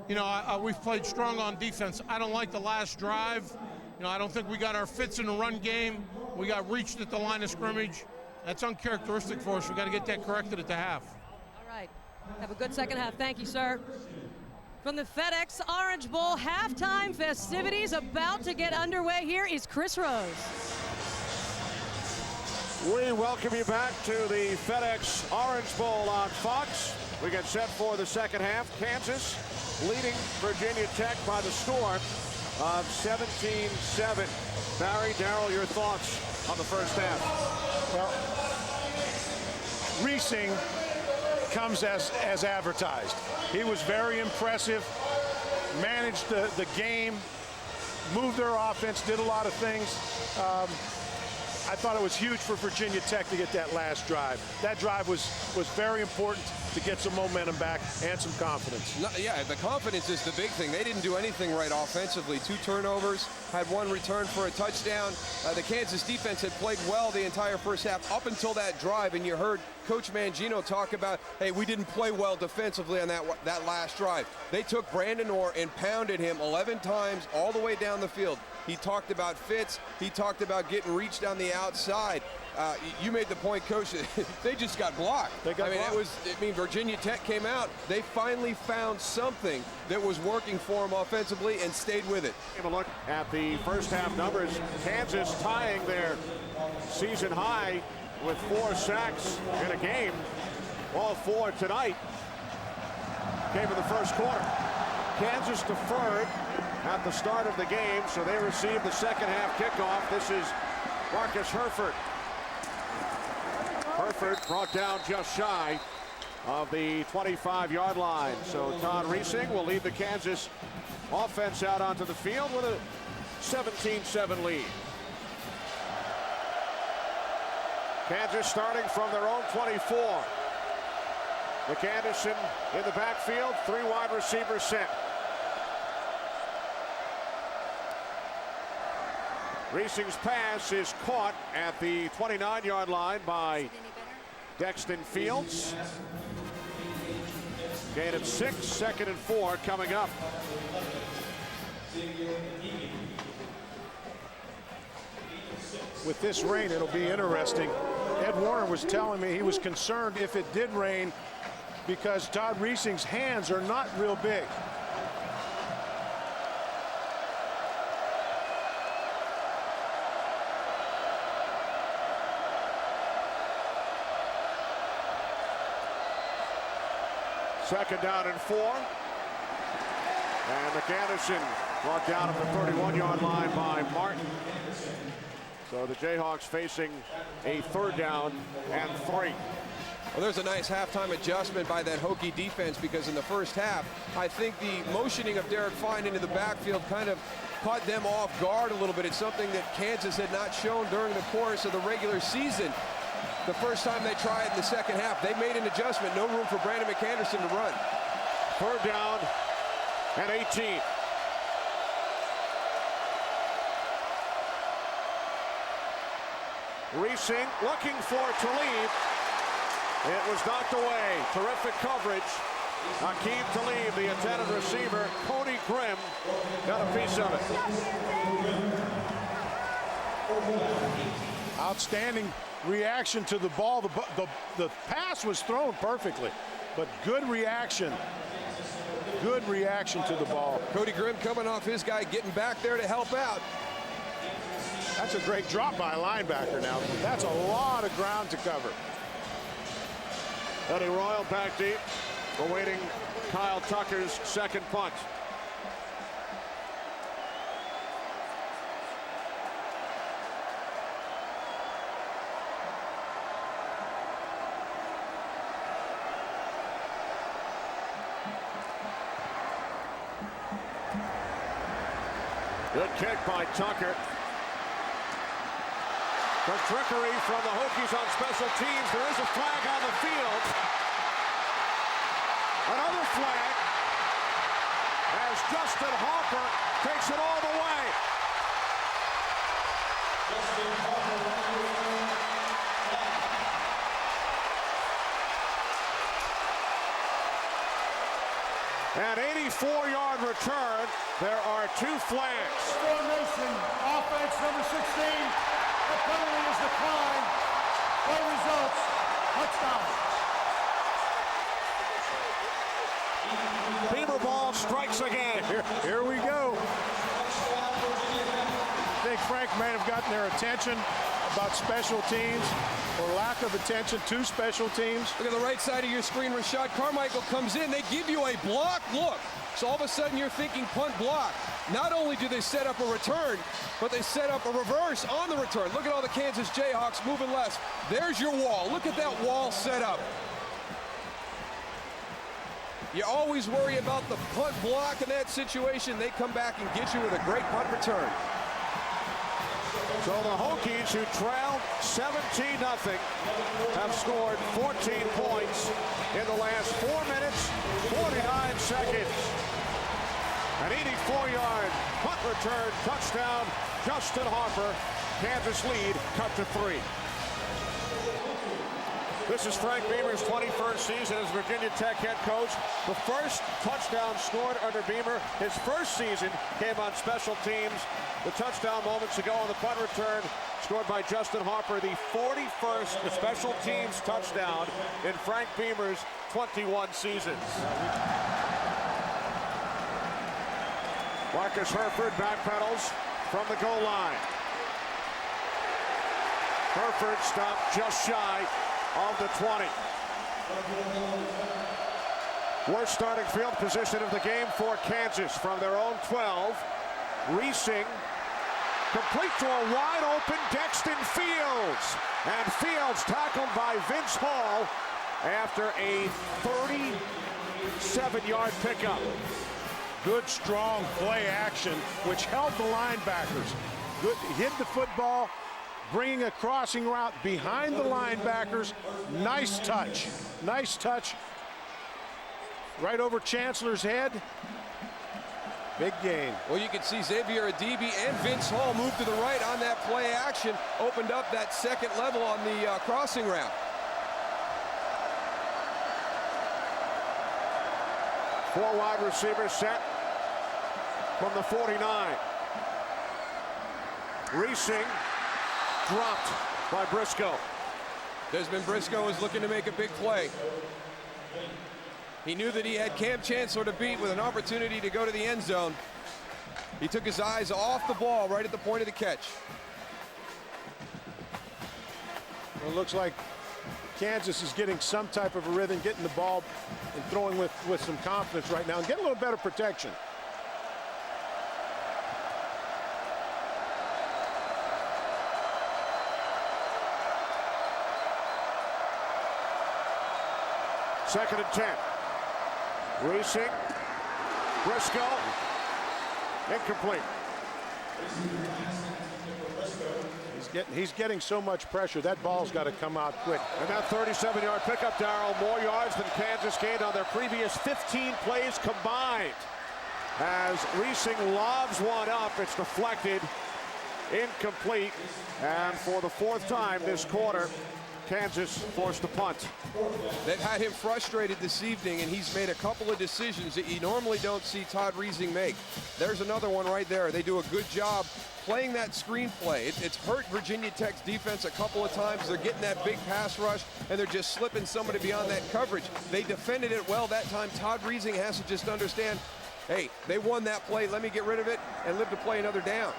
you know, we've played strong on defense. I don't like the last drive. You know, I don't think we got our fits in the run game. We got reached at the line of scrimmage. That's uncharacteristic for us. We got to get that corrected at the half. All right. Have a good second half. Thank you, sir. From the FedEx Orange Bowl, halftime festivities about to get underway. Here is Chris Rose. We welcome you back to the FedEx Orange Bowl on Fox. We get set for the second half. Kansas leading Virginia Tech by the score of 17-7. Barry, Darryl, your thoughts on the first half? Well, Reesing comes as advertised. He was very impressive, managed the game, moved their offense, did a lot of things. I thought it was huge for Virginia Tech to get that last drive. That drive was very important to get some momentum back and some confidence. No, yeah, the confidence is the big thing. They didn't do anything right offensively. 2 turnovers, had 1 return for a touchdown. The Kansas defense had played well the entire first half up until that drive, and you heard Coach Mangino talk about, hey, we didn't play well defensively on that last drive. They took Brandon Orr and pounded him 11 times all the way down the field. He talked about fits. He talked about getting reached on the outside. You made the point, Coach, they just got blocked. Virginia Tech came out. They finally found something that was working for them offensively and stayed with it. Take a look at the first half numbers. Kansas tying their season high with 4 sacks in a game. All 4 tonight came in the first quarter. Kansas deferred at the start of the game, so they received the second half kickoff. This is Marcus Herford. Herford brought down just shy of the 25-yard line. So Todd Reesing will lead the Kansas offense out onto the field with a 17-7 lead. Kansas starting from their own 24. McAnderson in the backfield, 3 wide receivers set. Reesing's pass is caught at the 29-yard line by Dexton Fields. Gain of 6, 2nd and 4 coming up. With this rain, it'll be interesting. Ed Warner was telling me he was concerned if it did rain because Todd Reesing's hands are not real big. Second down and 4. And McAnderson brought down at the 31-yard line by Martin. So the Jayhawks facing a 3rd down and 3. Well, there's a nice halftime adjustment by that Hokie defense, because in the first half, I think the motioning of Derek Fine into the backfield kind of caught them off guard a little bit. It's something that Kansas had not shown during the course of the regular season. The first time they tried in the second half, they made an adjustment. No room for Brandon McAnderson to run. 3rd down and 18. Reesing looking for Talib. It was knocked away. Terrific coverage. Hakeem Talib, the intended receiver. Cody Grimm got a piece of it. Outstanding reaction to the ball. The pass was thrown perfectly, but good reaction. Good reaction to the ball. Cody Grimm coming off his guy, getting back there to help out. That's a great drop by a linebacker now. That's a lot of ground to cover. Eddie Royal back deep, awaiting Kyle Tucker's second punt. Good kick by Tucker. The trickery from the Hokies on special teams. There is a flag on the field. Another flag as Justin Harper takes it all the way. An 84-yard return. There are 2 flags. Formation, offense number 16. The penalty is declined. Play results, touchdown. Beamer ball strikes again. Here we go. I think Frank may have gotten their attention about special teams, or lack of attention to special teams. Look at the right side of your screen. Rashad Carmichael comes in. They give you a block look. So all of a sudden you're thinking punt block. Not only do they set up a return, but they set up a reverse on the return. Look at all the Kansas Jayhawks moving left. There's your wall. Look at that wall set up. You always worry about the punt block in that situation. They come back and get you with a great punt return. So the Hokies, who trailed 17-0, have scored 14 points in the last 4 minutes, 49 seconds. An 84-yard punt return touchdown. Justin Harper. Kansas lead cut to 3. This is Frank Beamer's 21st season as Virginia Tech head coach. The first touchdown scored under Beamer. His first season came on special teams. The touchdown moments ago on the punt return scored by Justin Harper, the 41st special teams touchdown in Frank Beamer's 21 seasons. Marcus Herford backpedals from the goal line. Herford stopped just shy of the 20. Worst starting field position of the game for Kansas from their own 12. Reesing complete to a wide open Dexton Fields. And Fields tackled by Vince Hall after a 37-yard pickup. Good, strong play action, which held the linebackers. Good, hit the football, bringing a crossing route behind the linebackers. Nice touch. Nice touch. Right over Chancellor's head. Big gain. Well, you can see Xavier Adibi and Vince Hall move to the right on that play action. Opened up that second level on the crossing route. Four wide receivers set from the 49. Reesing dropped by Briscoe. Desmond Briscoe is looking to make a big play. He knew that he had Cam Chancellor to beat with an opportunity to go to the end zone. He took his eyes off the ball right at the point of the catch. Well, it looks like Kansas is getting some type of a rhythm, getting the ball and throwing with some confidence right now and getting a little better protection. Second and 10. Reesing. Briscoe. Incomplete. He's getting so much pressure. That ball's got to come out quick. And that 37-yard pickup, Darrell, more yards than Kansas gained on their previous 15 plays combined. As Reesing lobs one up, it's deflected, incomplete, and for the fourth time this quarter, Kansas forced a punt. They've had him frustrated this evening, and he's made a couple of decisions that you normally don't see Todd Reesing make. There's another one right there. They do a good job playing that screenplay. It's hurt Virginia Tech's defense a couple of times. They're getting that big pass rush, and they're just slipping somebody beyond that coverage. They defended it well that time. Todd Reesing has to just understand, hey, they won that play. Let me get rid of it and live to play another down.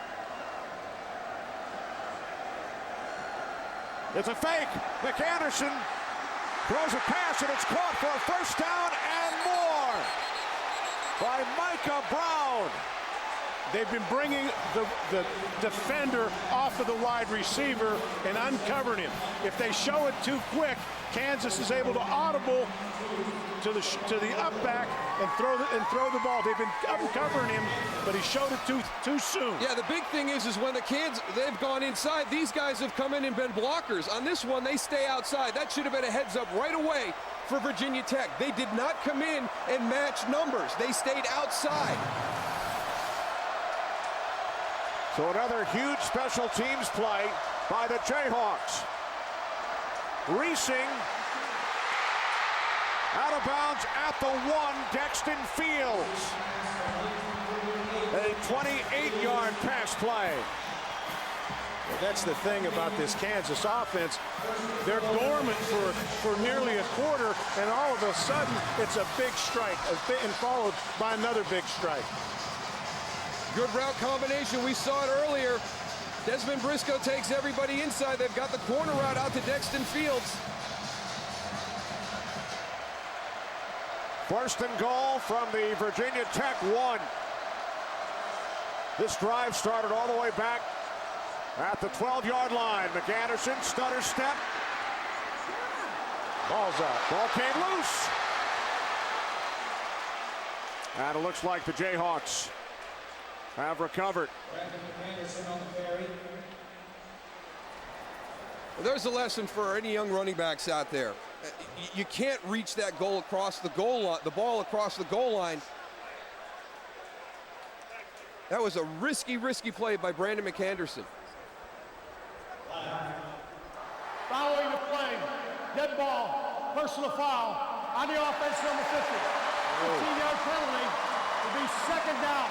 It's a fake. McAnderson throws a pass, and it's caught for a first down and more by Micah Brown. They've been bringing the defender off of the wide receiver and uncovering him. If they show it too quick, Kansas is able to audible to the up back and throw the ball. They've been uncovering him, but he showed it too soon. Yeah, the big thing is when the kids, they've gone inside, these guys have come in and been blockers. On this one, they stay outside. That should have been a heads up right away for Virginia Tech. They did not come in and match numbers. They stayed outside. So another huge special teams play by the Jayhawks. Reesing out of bounds at the 1, Dexton Fields. A 28-yard pass play. Well, that's the thing about this Kansas offense. They're dormant for nearly a quarter, and all of a sudden, it's a big strike, and followed by another big strike. Good route combination. We saw it earlier. Desmond Briscoe takes everybody inside. They've got the corner route out to Dexton Fields. First and goal from the Virginia Tech 1. This drive started all the way back at the 12-yard line. McAnderson, stutter step. Ball's out. Ball came loose. And it looks like the Jayhawks have recovered. There's a lesson for any young running backs out there. You can't reach that goal across the goal line, the ball across the goal line. That was a risky play by Brandon McAnderson. Following the play, dead ball, personal foul on the offense, number 50. 15-yard penalty will be second down.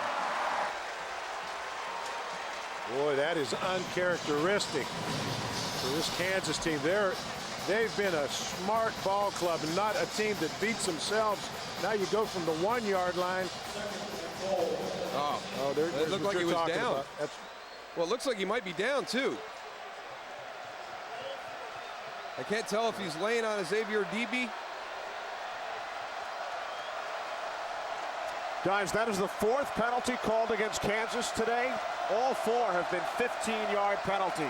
Boy, that is uncharacteristic for this Kansas team. They've been a smart ball club and not a team that beats themselves. Now you go from the 1-yard line. It looked like he was down. Well, it looks like he might be down, too. I can't tell if he's laying on a Xavier DB. Guys, that is the 4th penalty called against Kansas today. All 4 have been 15-yard penalties.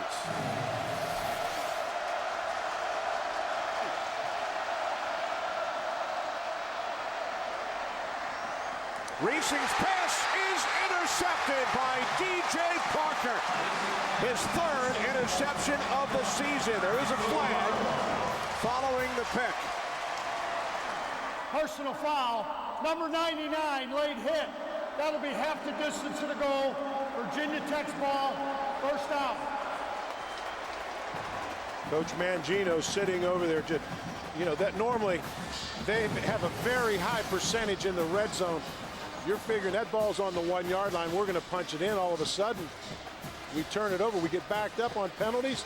Reesing's pass is intercepted by DJ Parker. His 3rd interception of the season. There is a flag following the pick. Personal foul, number 99, late hit. That'll be half the distance to the goal. Virginia Tech's ball, first down. Coach Mangino sitting over there, just, you know, that normally they have a very high percentage in the red zone. You're figuring that ball's on the 1 yard line. We're going to punch it in. All of a sudden, we turn it over. We get backed up on penalties,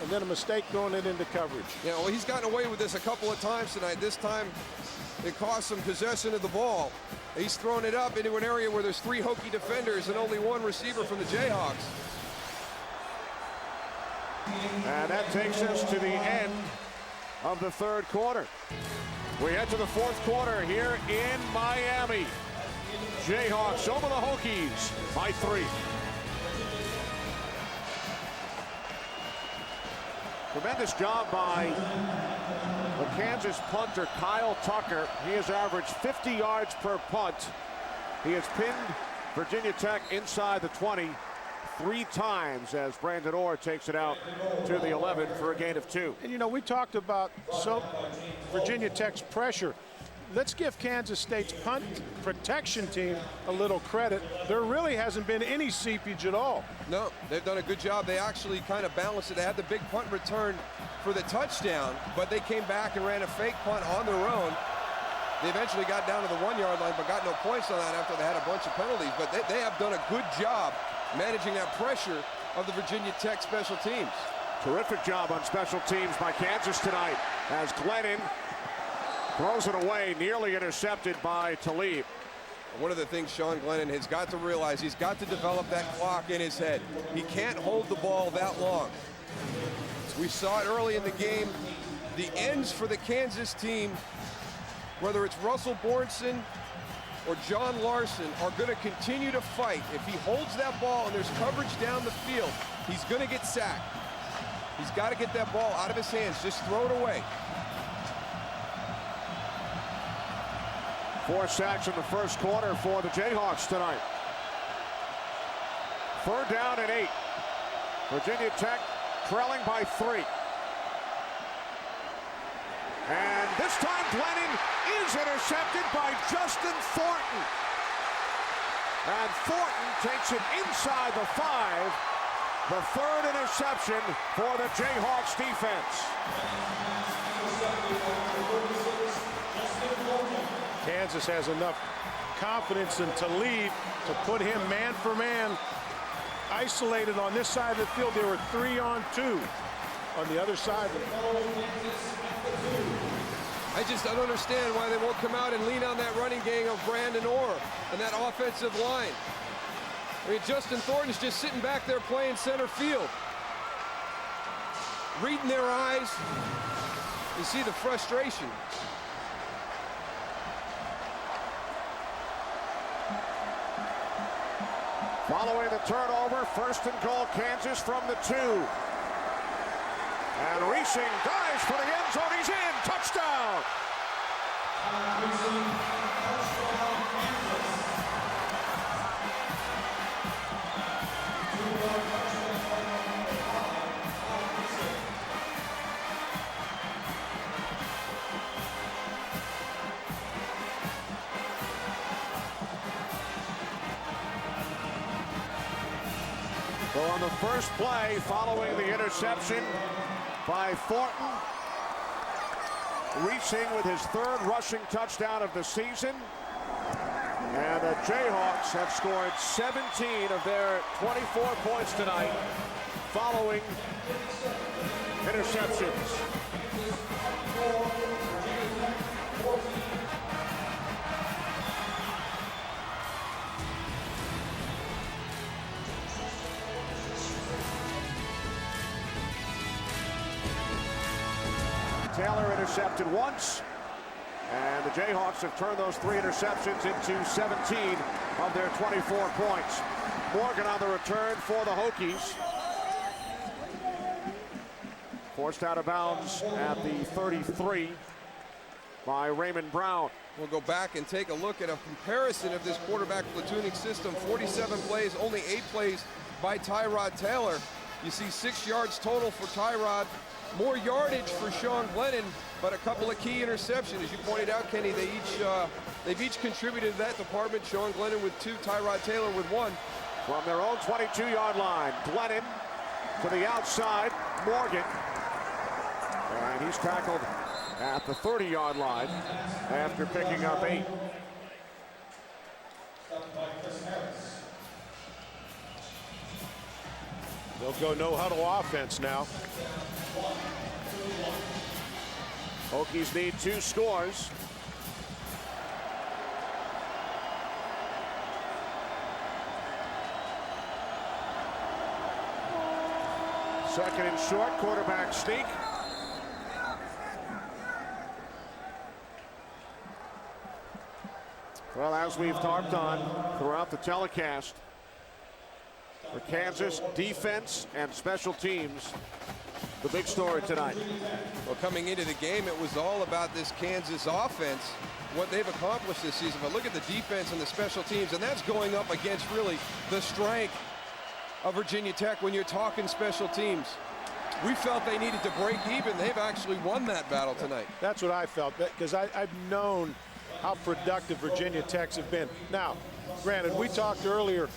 and then a mistake throwing it into coverage. Yeah, well, he's gotten away with this a couple of times tonight. This time, it cost him possession of the ball. He's thrown it up into an area where there's 3 Hokie defenders and only 1 receiver from the Jayhawks. And that takes us to the end of the third quarter. We head to the fourth quarter here in Miami. Jayhawks over the Hokies by 3. Tremendous job by the Kansas punter, Kyle Tucker. He has averaged 50 yards per punt. He has pinned Virginia Tech inside the 20 3 times as Brandon Orr takes it out to the 11 for a gain of 2. And, you know, we talked about Virginia Tech's pressure. Let's give Kansas State's punt protection team a little credit. There really hasn't been any seepage at all. No, they've done a good job. They actually kind of balanced it. They had the big punt return for the touchdown, but they came back and ran a fake punt on their own. They eventually got down to the 1 yard line, but got no points on that after they had a bunch of penalties. But they have done a good job managing that pressure of the Virginia Tech special teams. Terrific job on special teams by Kansas tonight as Glennon throws it away, nearly intercepted by Talib. One of the things Sean Glennon has got to realize, he's got to develop that clock in his head. He can't hold the ball that long. We saw it early in the game. The ends for the Kansas team, whether it's Russell Bornson or John Larson, are going to continue to fight. If he holds that ball and there's coverage down the field, he's going to get sacked. He's got to get that ball out of his hands. Just throw it away. 4 sacks in the first quarter for the Jayhawks tonight. 3rd down and 8. Virginia Tech trailing by 3. And this time Glennon is intercepted by Justin Thornton. And Thornton takes it inside the 5. The 3rd interception for the Jayhawks defense. Kansas has enough confidence in Talib to put him man for man isolated on this side of the field. There were 3 on 2 on the other side. I just don't understand why they won't come out and lean on that running game of Brandon Orr and that offensive line. I mean, Justin Thornton's just sitting back there playing center field. Reading their eyes. You see the frustration. Following the turnover, 1st and goal, Kansas from the 2. And Reesing dives for the end zone. He's in. Touchdown. So on the first play, following the interception by Thornton, Reesing with his 3rd rushing touchdown of the season. And the Jayhawks have scored 17 of their 24 points tonight following interceptions. Taylor intercepted once, and the Jayhawks have turned those 3 interceptions into 17 of their 24 points. Morgan on the return for the Hokies. Forced out of bounds at the 33 by Raymond Brown. We'll go back and take a look at a comparison of this quarterback platooning system. 47 plays, only 8 plays by Tyrod Taylor. You see 6 yards total for Tyrod. More yardage for Sean Glennon, but a couple of key interceptions. As you pointed out, Kenny, they've each contributed to that department. Sean Glennon with 2, Tyrod Taylor with 1. From their own 22-yard line, Glennon to the outside. Morgan And he's tackled at the 30-yard line after picking up 8. They'll go no huddle offense now. Hokies need 2 scores. Second and short, quarterback sneak. Well, as we've talked on throughout the telecast, for Kansas, defense and special teams, the big story tonight. Well, coming into the game, it was all about this Kansas offense, what they've accomplished this season. But look at the defense and the special teams, and that's going up against really the strength of Virginia Tech when you're talking special teams. We felt they needed to break even. They've actually won that battle tonight. That's what I felt, because I've known how productive Virginia Techs have been. Now, granted, we talked earlier,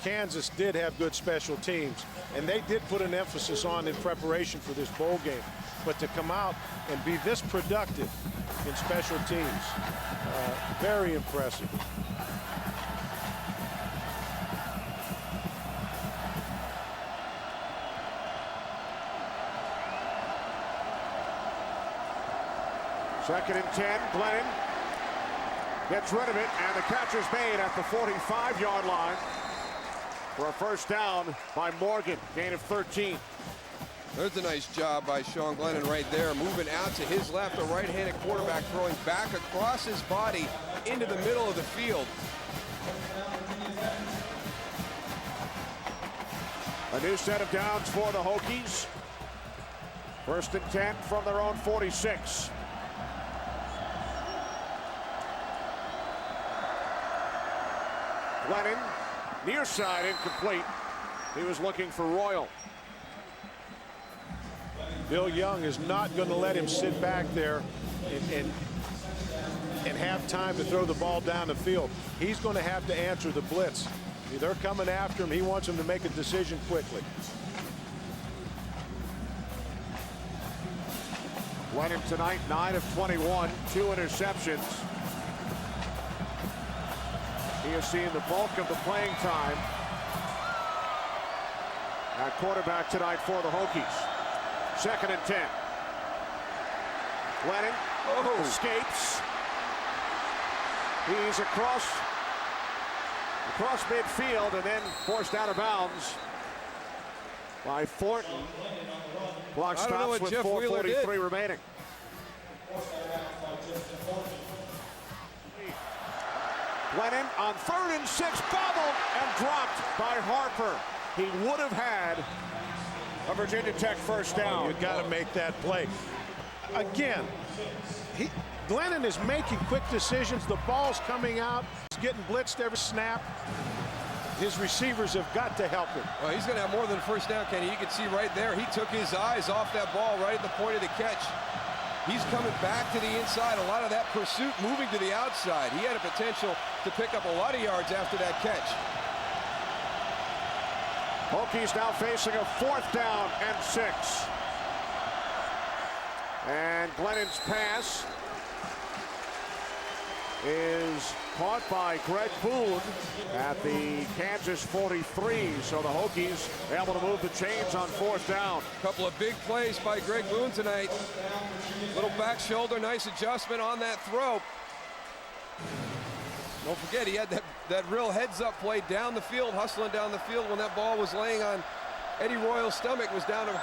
Kansas did have good special teams, and they did put an emphasis on in preparation for this bowl game. But to come out and be this productive in special teams, very impressive. Second and 10, Glennon gets rid of it, and the catch is made at the 45-yard line for a first down by Morgan, gain of 13. There's a nice job by Sean Glennon right there, moving out to his left, a right-handed quarterback throwing back across his body into the middle of the field. A new set of downs for the Hokies. First and 10 from their own 46. Glennon, near side, incomplete. He was looking for Royal. Bill Young is not going to let him sit back there and have time to throw the ball down the field. He's going to have to answer the blitz. They're coming after him. He wants him to make a decision quickly. Glennon tonight, 9 of 21, 2 interceptions. He has seen the bulk of the playing time at quarterback tonight for the Hokies. Second and 10. Glennon escapes. He's across midfield and then forced out of bounds by Thornton. Clock stops with 4:43 remaining. Glennon on 3rd and 6, bobbled and dropped by Harper. He would have had a Virginia Tech first down. You got to make that play. Again, Glennon is making quick decisions. The ball's coming out. He's getting blitzed every snap. His receivers have got to help him. Well, he's going to have more than a first down, Kenny. You can see right there, he took his eyes off that ball right at the point of the catch. He's coming back to the inside. A lot of that pursuit moving to the outside. He had a potential to pick up a lot of yards after that catch. Hokies now facing a 4th down and 6. And Glennon's pass is caught by Greg Boone at the Kansas 43. So the Hokies able to move the chains on 4th down. A couple of big plays by Greg Boone tonight. Little back shoulder, nice adjustment on that throw. Don't forget, he had that real heads-up play down the field, hustling down the field when that ball was laying on Eddie Royal's stomach, was down to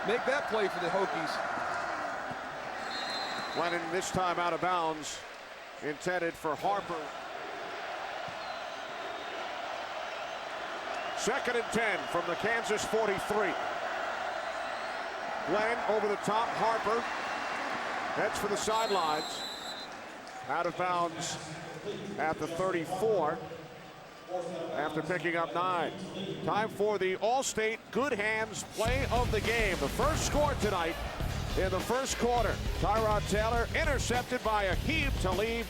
make that play for the Hokies. Glennon this time out of bounds, intended for Harper. Second and 10 from the Kansas 43. Glennon over the top, Harper heads for the sidelines. Out of bounds at the 34 after picking up 9. Time for the All-State Good Hands play of the game. The first score tonight in the first quarter. Tyrod Taylor intercepted by Aqib Talib,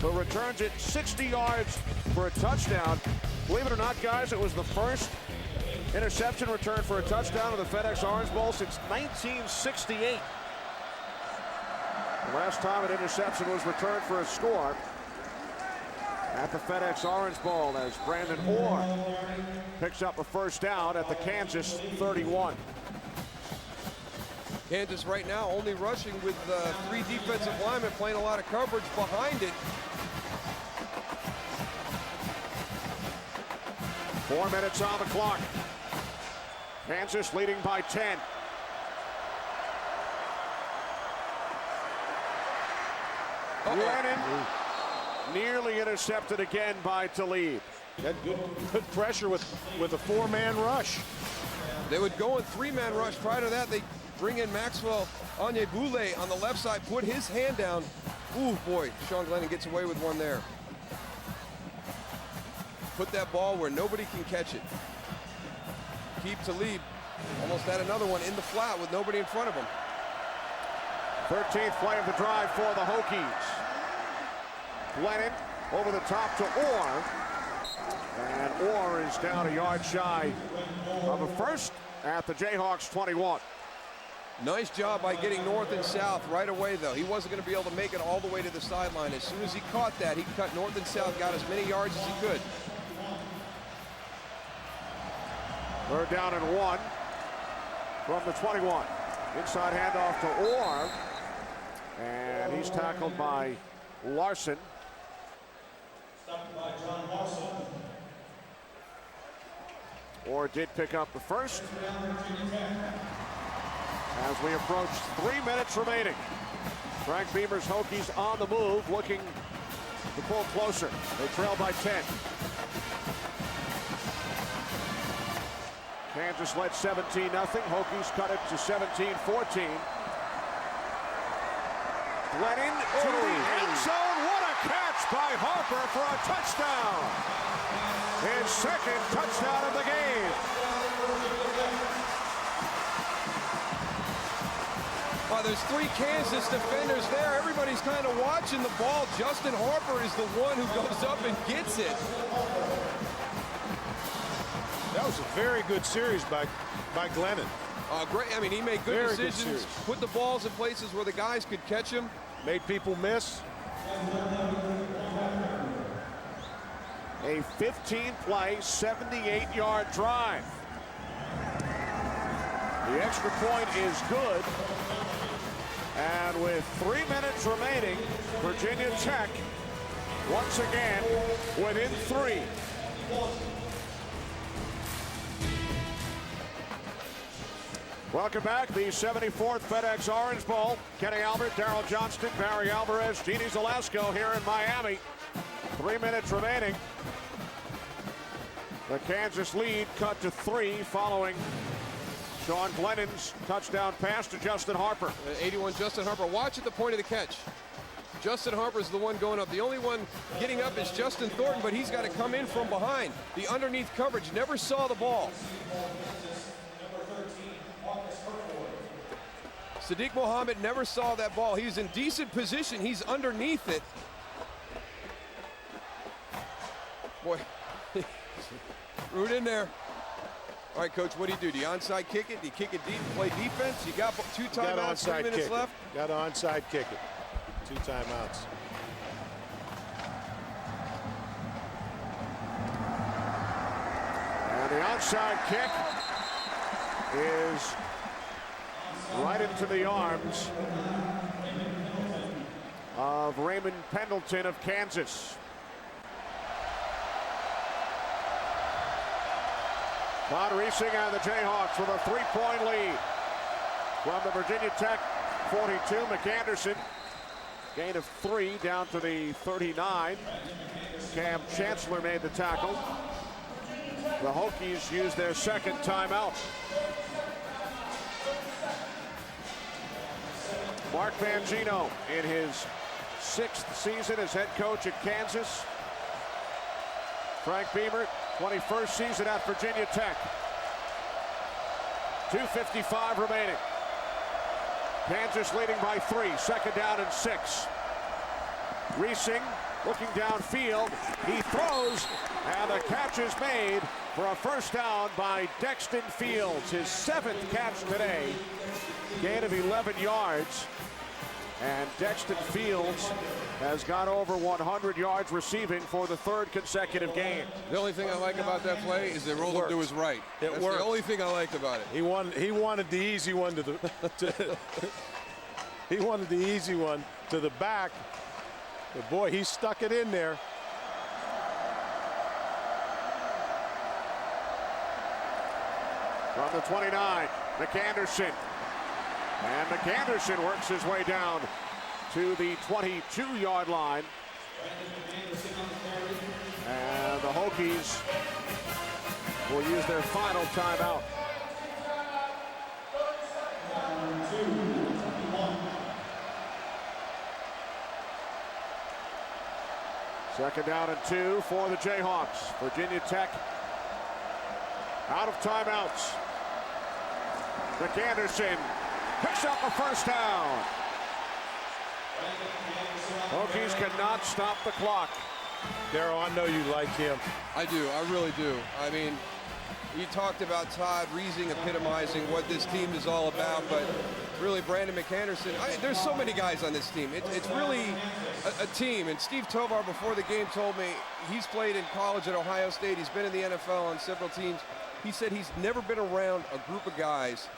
who returns it 60 yards for a touchdown. Believe it or not, guys, it was the first interception return for a touchdown in the FedEx Orange Bowl since 1968. The last time an interception was returned for a score at the FedEx Orange Bowl as Brandon Orr picks up a first down at the Kansas 31. Kansas right now only rushing with 3 defensive linemen playing a lot of coverage behind it. 4 minutes on the clock. Kansas leading by 10. Lennon nearly intercepted again by Talib. That good pressure with a 4-man rush. They would go in 3-man rush. Prior to that, they bring in Maxwell Onyebule on the left side, put his hand down. Ooh, boy, Sean Glennon gets away with one there. Put that ball where nobody can catch it. Keep Talib. Almost had another one in the flat with nobody in front of him. 13th play of the drive for the Hokies. Glennon over the top to Orr. And Orr is down a yard shy of a first at the Jayhawks 21. Nice job by getting north and south right away, though. He wasn't going to be able to make it all the way to the sideline. As soon as he caught that, he cut north and south, got as many yards as he could. 3rd down and 1 from the 21. Inside handoff to Orr. And he's tackled by Larson. Orr did pick up the first. As we approach 3 minutes remaining. Frank Beamer's Hokies on the move, looking to pull closer. They trail by 10. Kansas led 17-0. Hokies cut it to 17-14. Glennon to the end zone. What a catch by Harper for a touchdown. His 2nd touchdown of the game. Well, there's 3 Kansas defenders there. Everybody's kind of watching the ball. Justin Harper is the one who goes up and gets it. That was a very good series by Glennon. Great. I mean, he made good decisions, put the balls in places where the guys could catch him. Made people miss. A 15-play, 78-yard drive. The extra point is good. And with 3 minutes remaining, Virginia Tech once again within 3. Welcome back. The 74th FedEx Orange Bowl. Kenny Albert, Darryl Johnston, Barry Alvarez, Jeannie Zelasco here in Miami. 3 minutes remaining. The Kansas lead cut to 3 following Sean Glennon's touchdown pass to Justin Harper. 81 Justin Harper. Watch at the point of the catch. Justin Harper's the one going up. The only one getting up is Justin Thornton, but he's got to come in from behind. The underneath coverage never saw the ball. Sadiq Mohammed never saw that ball. He's in decent position. He's underneath it. Boy, root in there. All right, Coach, what do you do? Do you onside kick it? Do you kick it deep, play defense? You got 2 timeouts, 3 minutes left? Got to onside kick it. 2 timeouts. And the onside kick is right into the arms of Raymond Pendleton of Kansas. Todd Reesing and the Jayhawks with a 3-point lead from the Virginia Tech 42. McAnderson, gain of 3 down to the 39. Cam Chancellor made the tackle. The Hokies used their 2nd timeout. Mark Mangino in his 6th season as head coach at Kansas. Frank Beamer, 21st season at Virginia Tech. 2:55 remaining. Kansas leading by 3. 2nd down and 6. Reesing looking downfield. He throws, and the catch is made for a first down by Dexton Fields. His 7th catch today. Gain of 11 yards. And Dexton Fields has got over 100 yards receiving for the 3rd consecutive game. The only thing I like about that play is they rolled him to his right. That's the only thing I liked about it. He wanted the easy one he wanted the easy one to the back. But boy, he stuck it in there. From the 29, McAnderson. And McAnderson works his way down to the 22-yard line. And the Hokies will use their final timeout. Second down and 2 for the Jayhawks. Virginia Tech out of timeouts. McAnderson picks up a first down. Hokies cannot stop the clock. Darryl, I know you like him. I do. I really do. I mean, you talked about Todd Reesing epitomizing what this team is all about, but really Brandon McAnderson, there's so many guys on this team. It's really a team. And Steve Tovar before the game told me he's played in college at Ohio State. He's been in the NFL on several teams. He said he's never been around a group of guys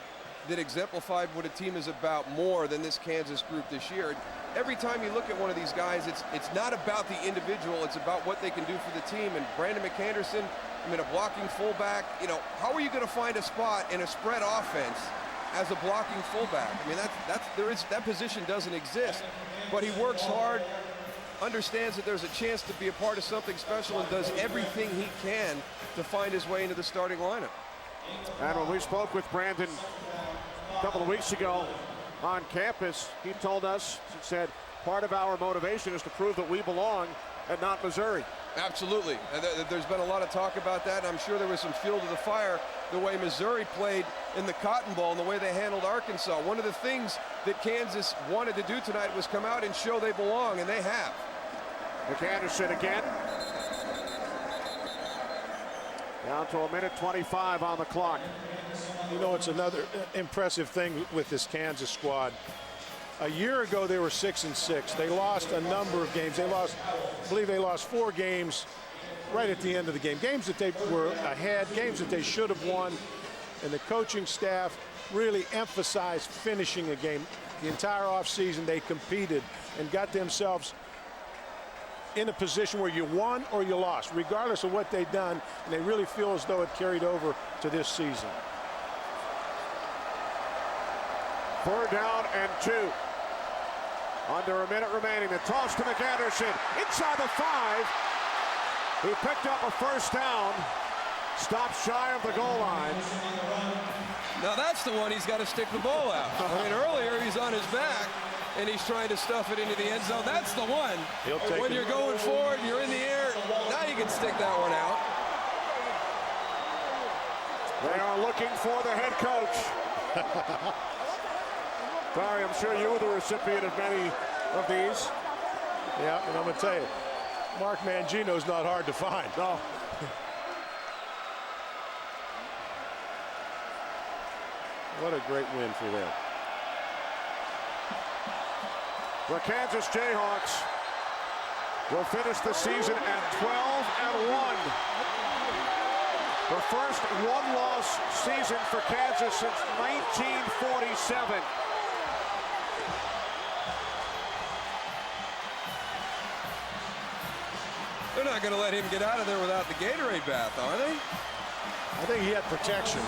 that exemplified what a team is about more than this Kansas group this year. Every time you look at one of these guys, it's not about the individual, it's about what they can do for the team. And Brandon McAnderson, I mean, a blocking fullback, you know, how are you going to find a spot in a spread offense as a blocking fullback? I mean, that position doesn't exist, but he works hard, understands that there's a chance to be a part of something special, and does everything he can to find his way into the starting lineup. And when we spoke with Brandon a couple of weeks ago on campus, he told us, he said, part of our motivation is to prove that we belong and not Missouri. Absolutely. And there's been a lot of talk about that, and I'm sure there was some fuel to the fire the way Missouri played in the Cotton Bowl and the way they handled Arkansas. One of the things that Kansas wanted to do tonight was come out and show they belong, and they have. McAnderson again. Down to a minute 25 on the clock. You know, it's another impressive thing with this Kansas squad. A year ago, they were 6-6. They lost a number of games. I believe they lost 4 games right at the end of the game. Games that they were ahead, games that they should have won. And the coaching staff really emphasized finishing a game. The entire offseason, they competed and got themselves in a position where you won or you lost, regardless of what they'd done. And they really feel as though it carried over to this season. 4th down and 2. Under a minute remaining. The toss to McAnderson inside the 5. He picked up a first down. Stopped shy of the goal line. Now that's the one he's got to stick the ball out. I mean, earlier he's on his back and he's trying to stuff it into the end zone. That's the one. When you're going forward, you're in the air. Now you can stick that one out. They are looking for the head coach. Barry, I'm sure you were the recipient of many of these. Yeah, and I'm going to tell you, Mark Mangino's not hard to find. No. What a great win for them. The Kansas Jayhawks will finish the season at 12-1. The first one-loss season for Kansas since 1947. They're not going to let him get out of there without the Gatorade bath, are they? I think he had protection.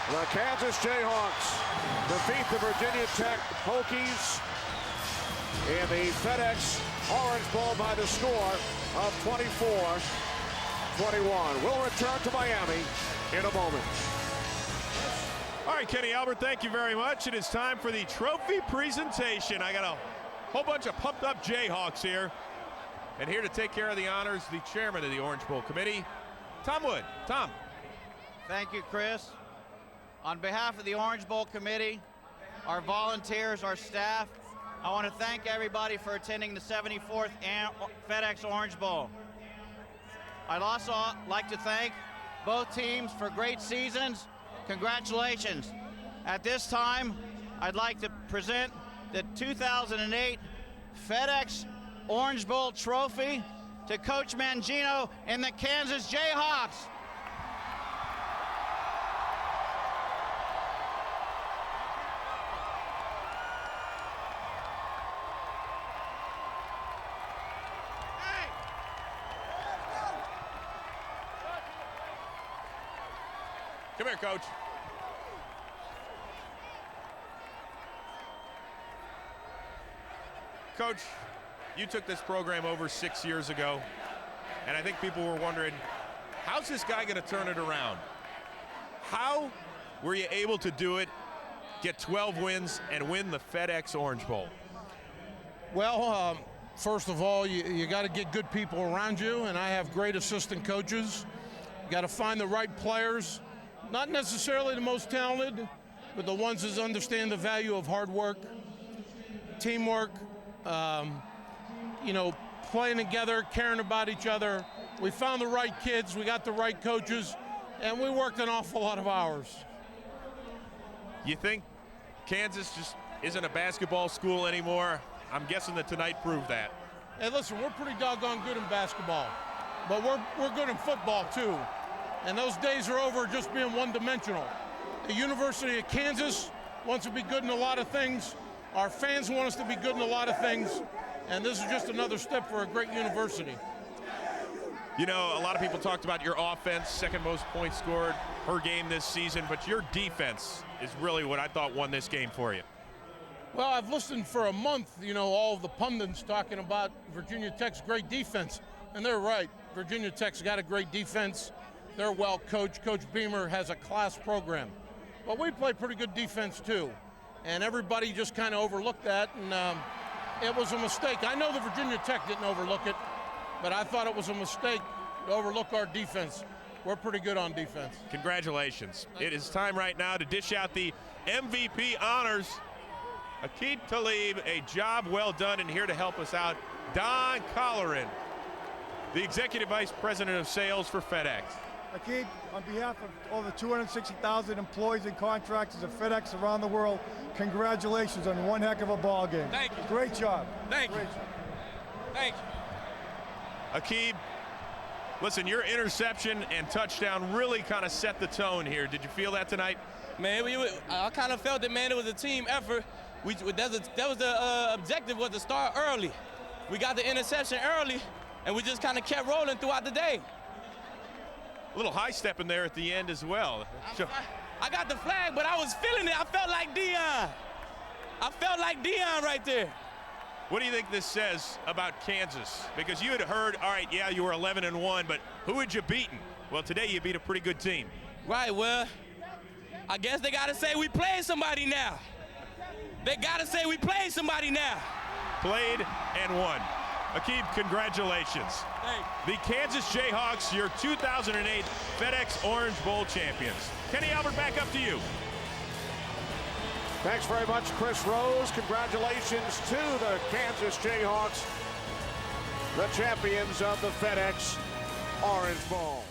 The Kansas Jayhawks defeat the Virginia Tech Hokies in the FedEx Orange Bowl by the score of 24-21. We'll return to Miami in a moment. All right, Kenny Albert, thank you very much. It is time for the trophy presentation. I got a whole bunch of pumped up Jayhawks here. And here to take care of the honors, the chairman of the Orange Bowl Committee, Tom Wood. Tom. Thank you, Chris. On behalf of the Orange Bowl Committee, our volunteers, our staff, I want to thank everybody for attending the 74th FedEx Orange Bowl. I'd also like to thank both teams for great seasons. Congratulations. At this time, I'd like to present the 2008 FedEx Orange Bowl trophy to Coach Mangino and the Kansas Jayhawks. Come here, Coach. Coach, you took this program over 6 years ago, and I think people were wondering, how's this guy going to turn it around? How were you able to do it, get 12 wins, and win the FedEx Orange Bowl? Well, first of all, you got to get good people around you, and I have great assistant coaches. You got to find the right players, not necessarily the most talented, but the ones that understand the value of hard work, teamwork, playing together, caring about each other. We found the right kids, we got the right coaches, and we worked an awful lot of hours. You think Kansas just isn't a basketball school anymore? I'm guessing that tonight proved that. Hey, listen, we're pretty doggone good in basketball, but we're good in football too. And those days are over just being one-dimensional. The University of Kansas wants to be good in a lot of things. Our fans want us to be good in a lot of things. And this is just another step for a great university. You know, a lot of people talked about your offense, second most points scored per game this season, but your defense is really what I thought won this game for you. Well, I've listened for a month, all of the pundits talking about Virginia Tech's great defense. And they're right. Virginia Tech's got a great defense. They're well coached. Coach Beamer has a class program. But we play pretty good defense too. And everybody just kind of overlooked that, and it was a mistake. I know the Virginia Tech didn't overlook it, but I thought it was a mistake to overlook our defense. We're pretty good on defense. Congratulations. It is time right now to dish out the MVP honors. Aqib Talib, a job well done, and here to help us out, Don Colleran, the Executive Vice President of Sales for FedEx. Aqib, on behalf of over 260,000 employees and contractors of FedEx around the world, congratulations on one heck of a ball game. Thank you. Great job. Thank you. Thank you. Aqib, listen, your interception and touchdown really kind of set the tone here. Did you feel that tonight? Man, I kind of felt it, man. It was a team effort. That was the objective, was to start early. We got the interception early, and we just kind of kept rolling throughout the day. A little high step in there at the end as well. I got the flag, but I was feeling it. I felt like Dion. I felt like Dion right there. What do you think this says about Kansas? Because you had heard, all right, yeah, you were 11-1, but who had you beaten? Well, today you beat a pretty good team. Right, well, I guess they got to say we played somebody now. They got to say we played somebody now. Played and won. Aqib, congratulations. The Kansas Jayhawks, your 2008 FedEx Orange Bowl champions. Kenny Albert, back up to you. Thanks very much, Chris Rose. Congratulations to the Kansas Jayhawks, the champions of the FedEx Orange Bowl.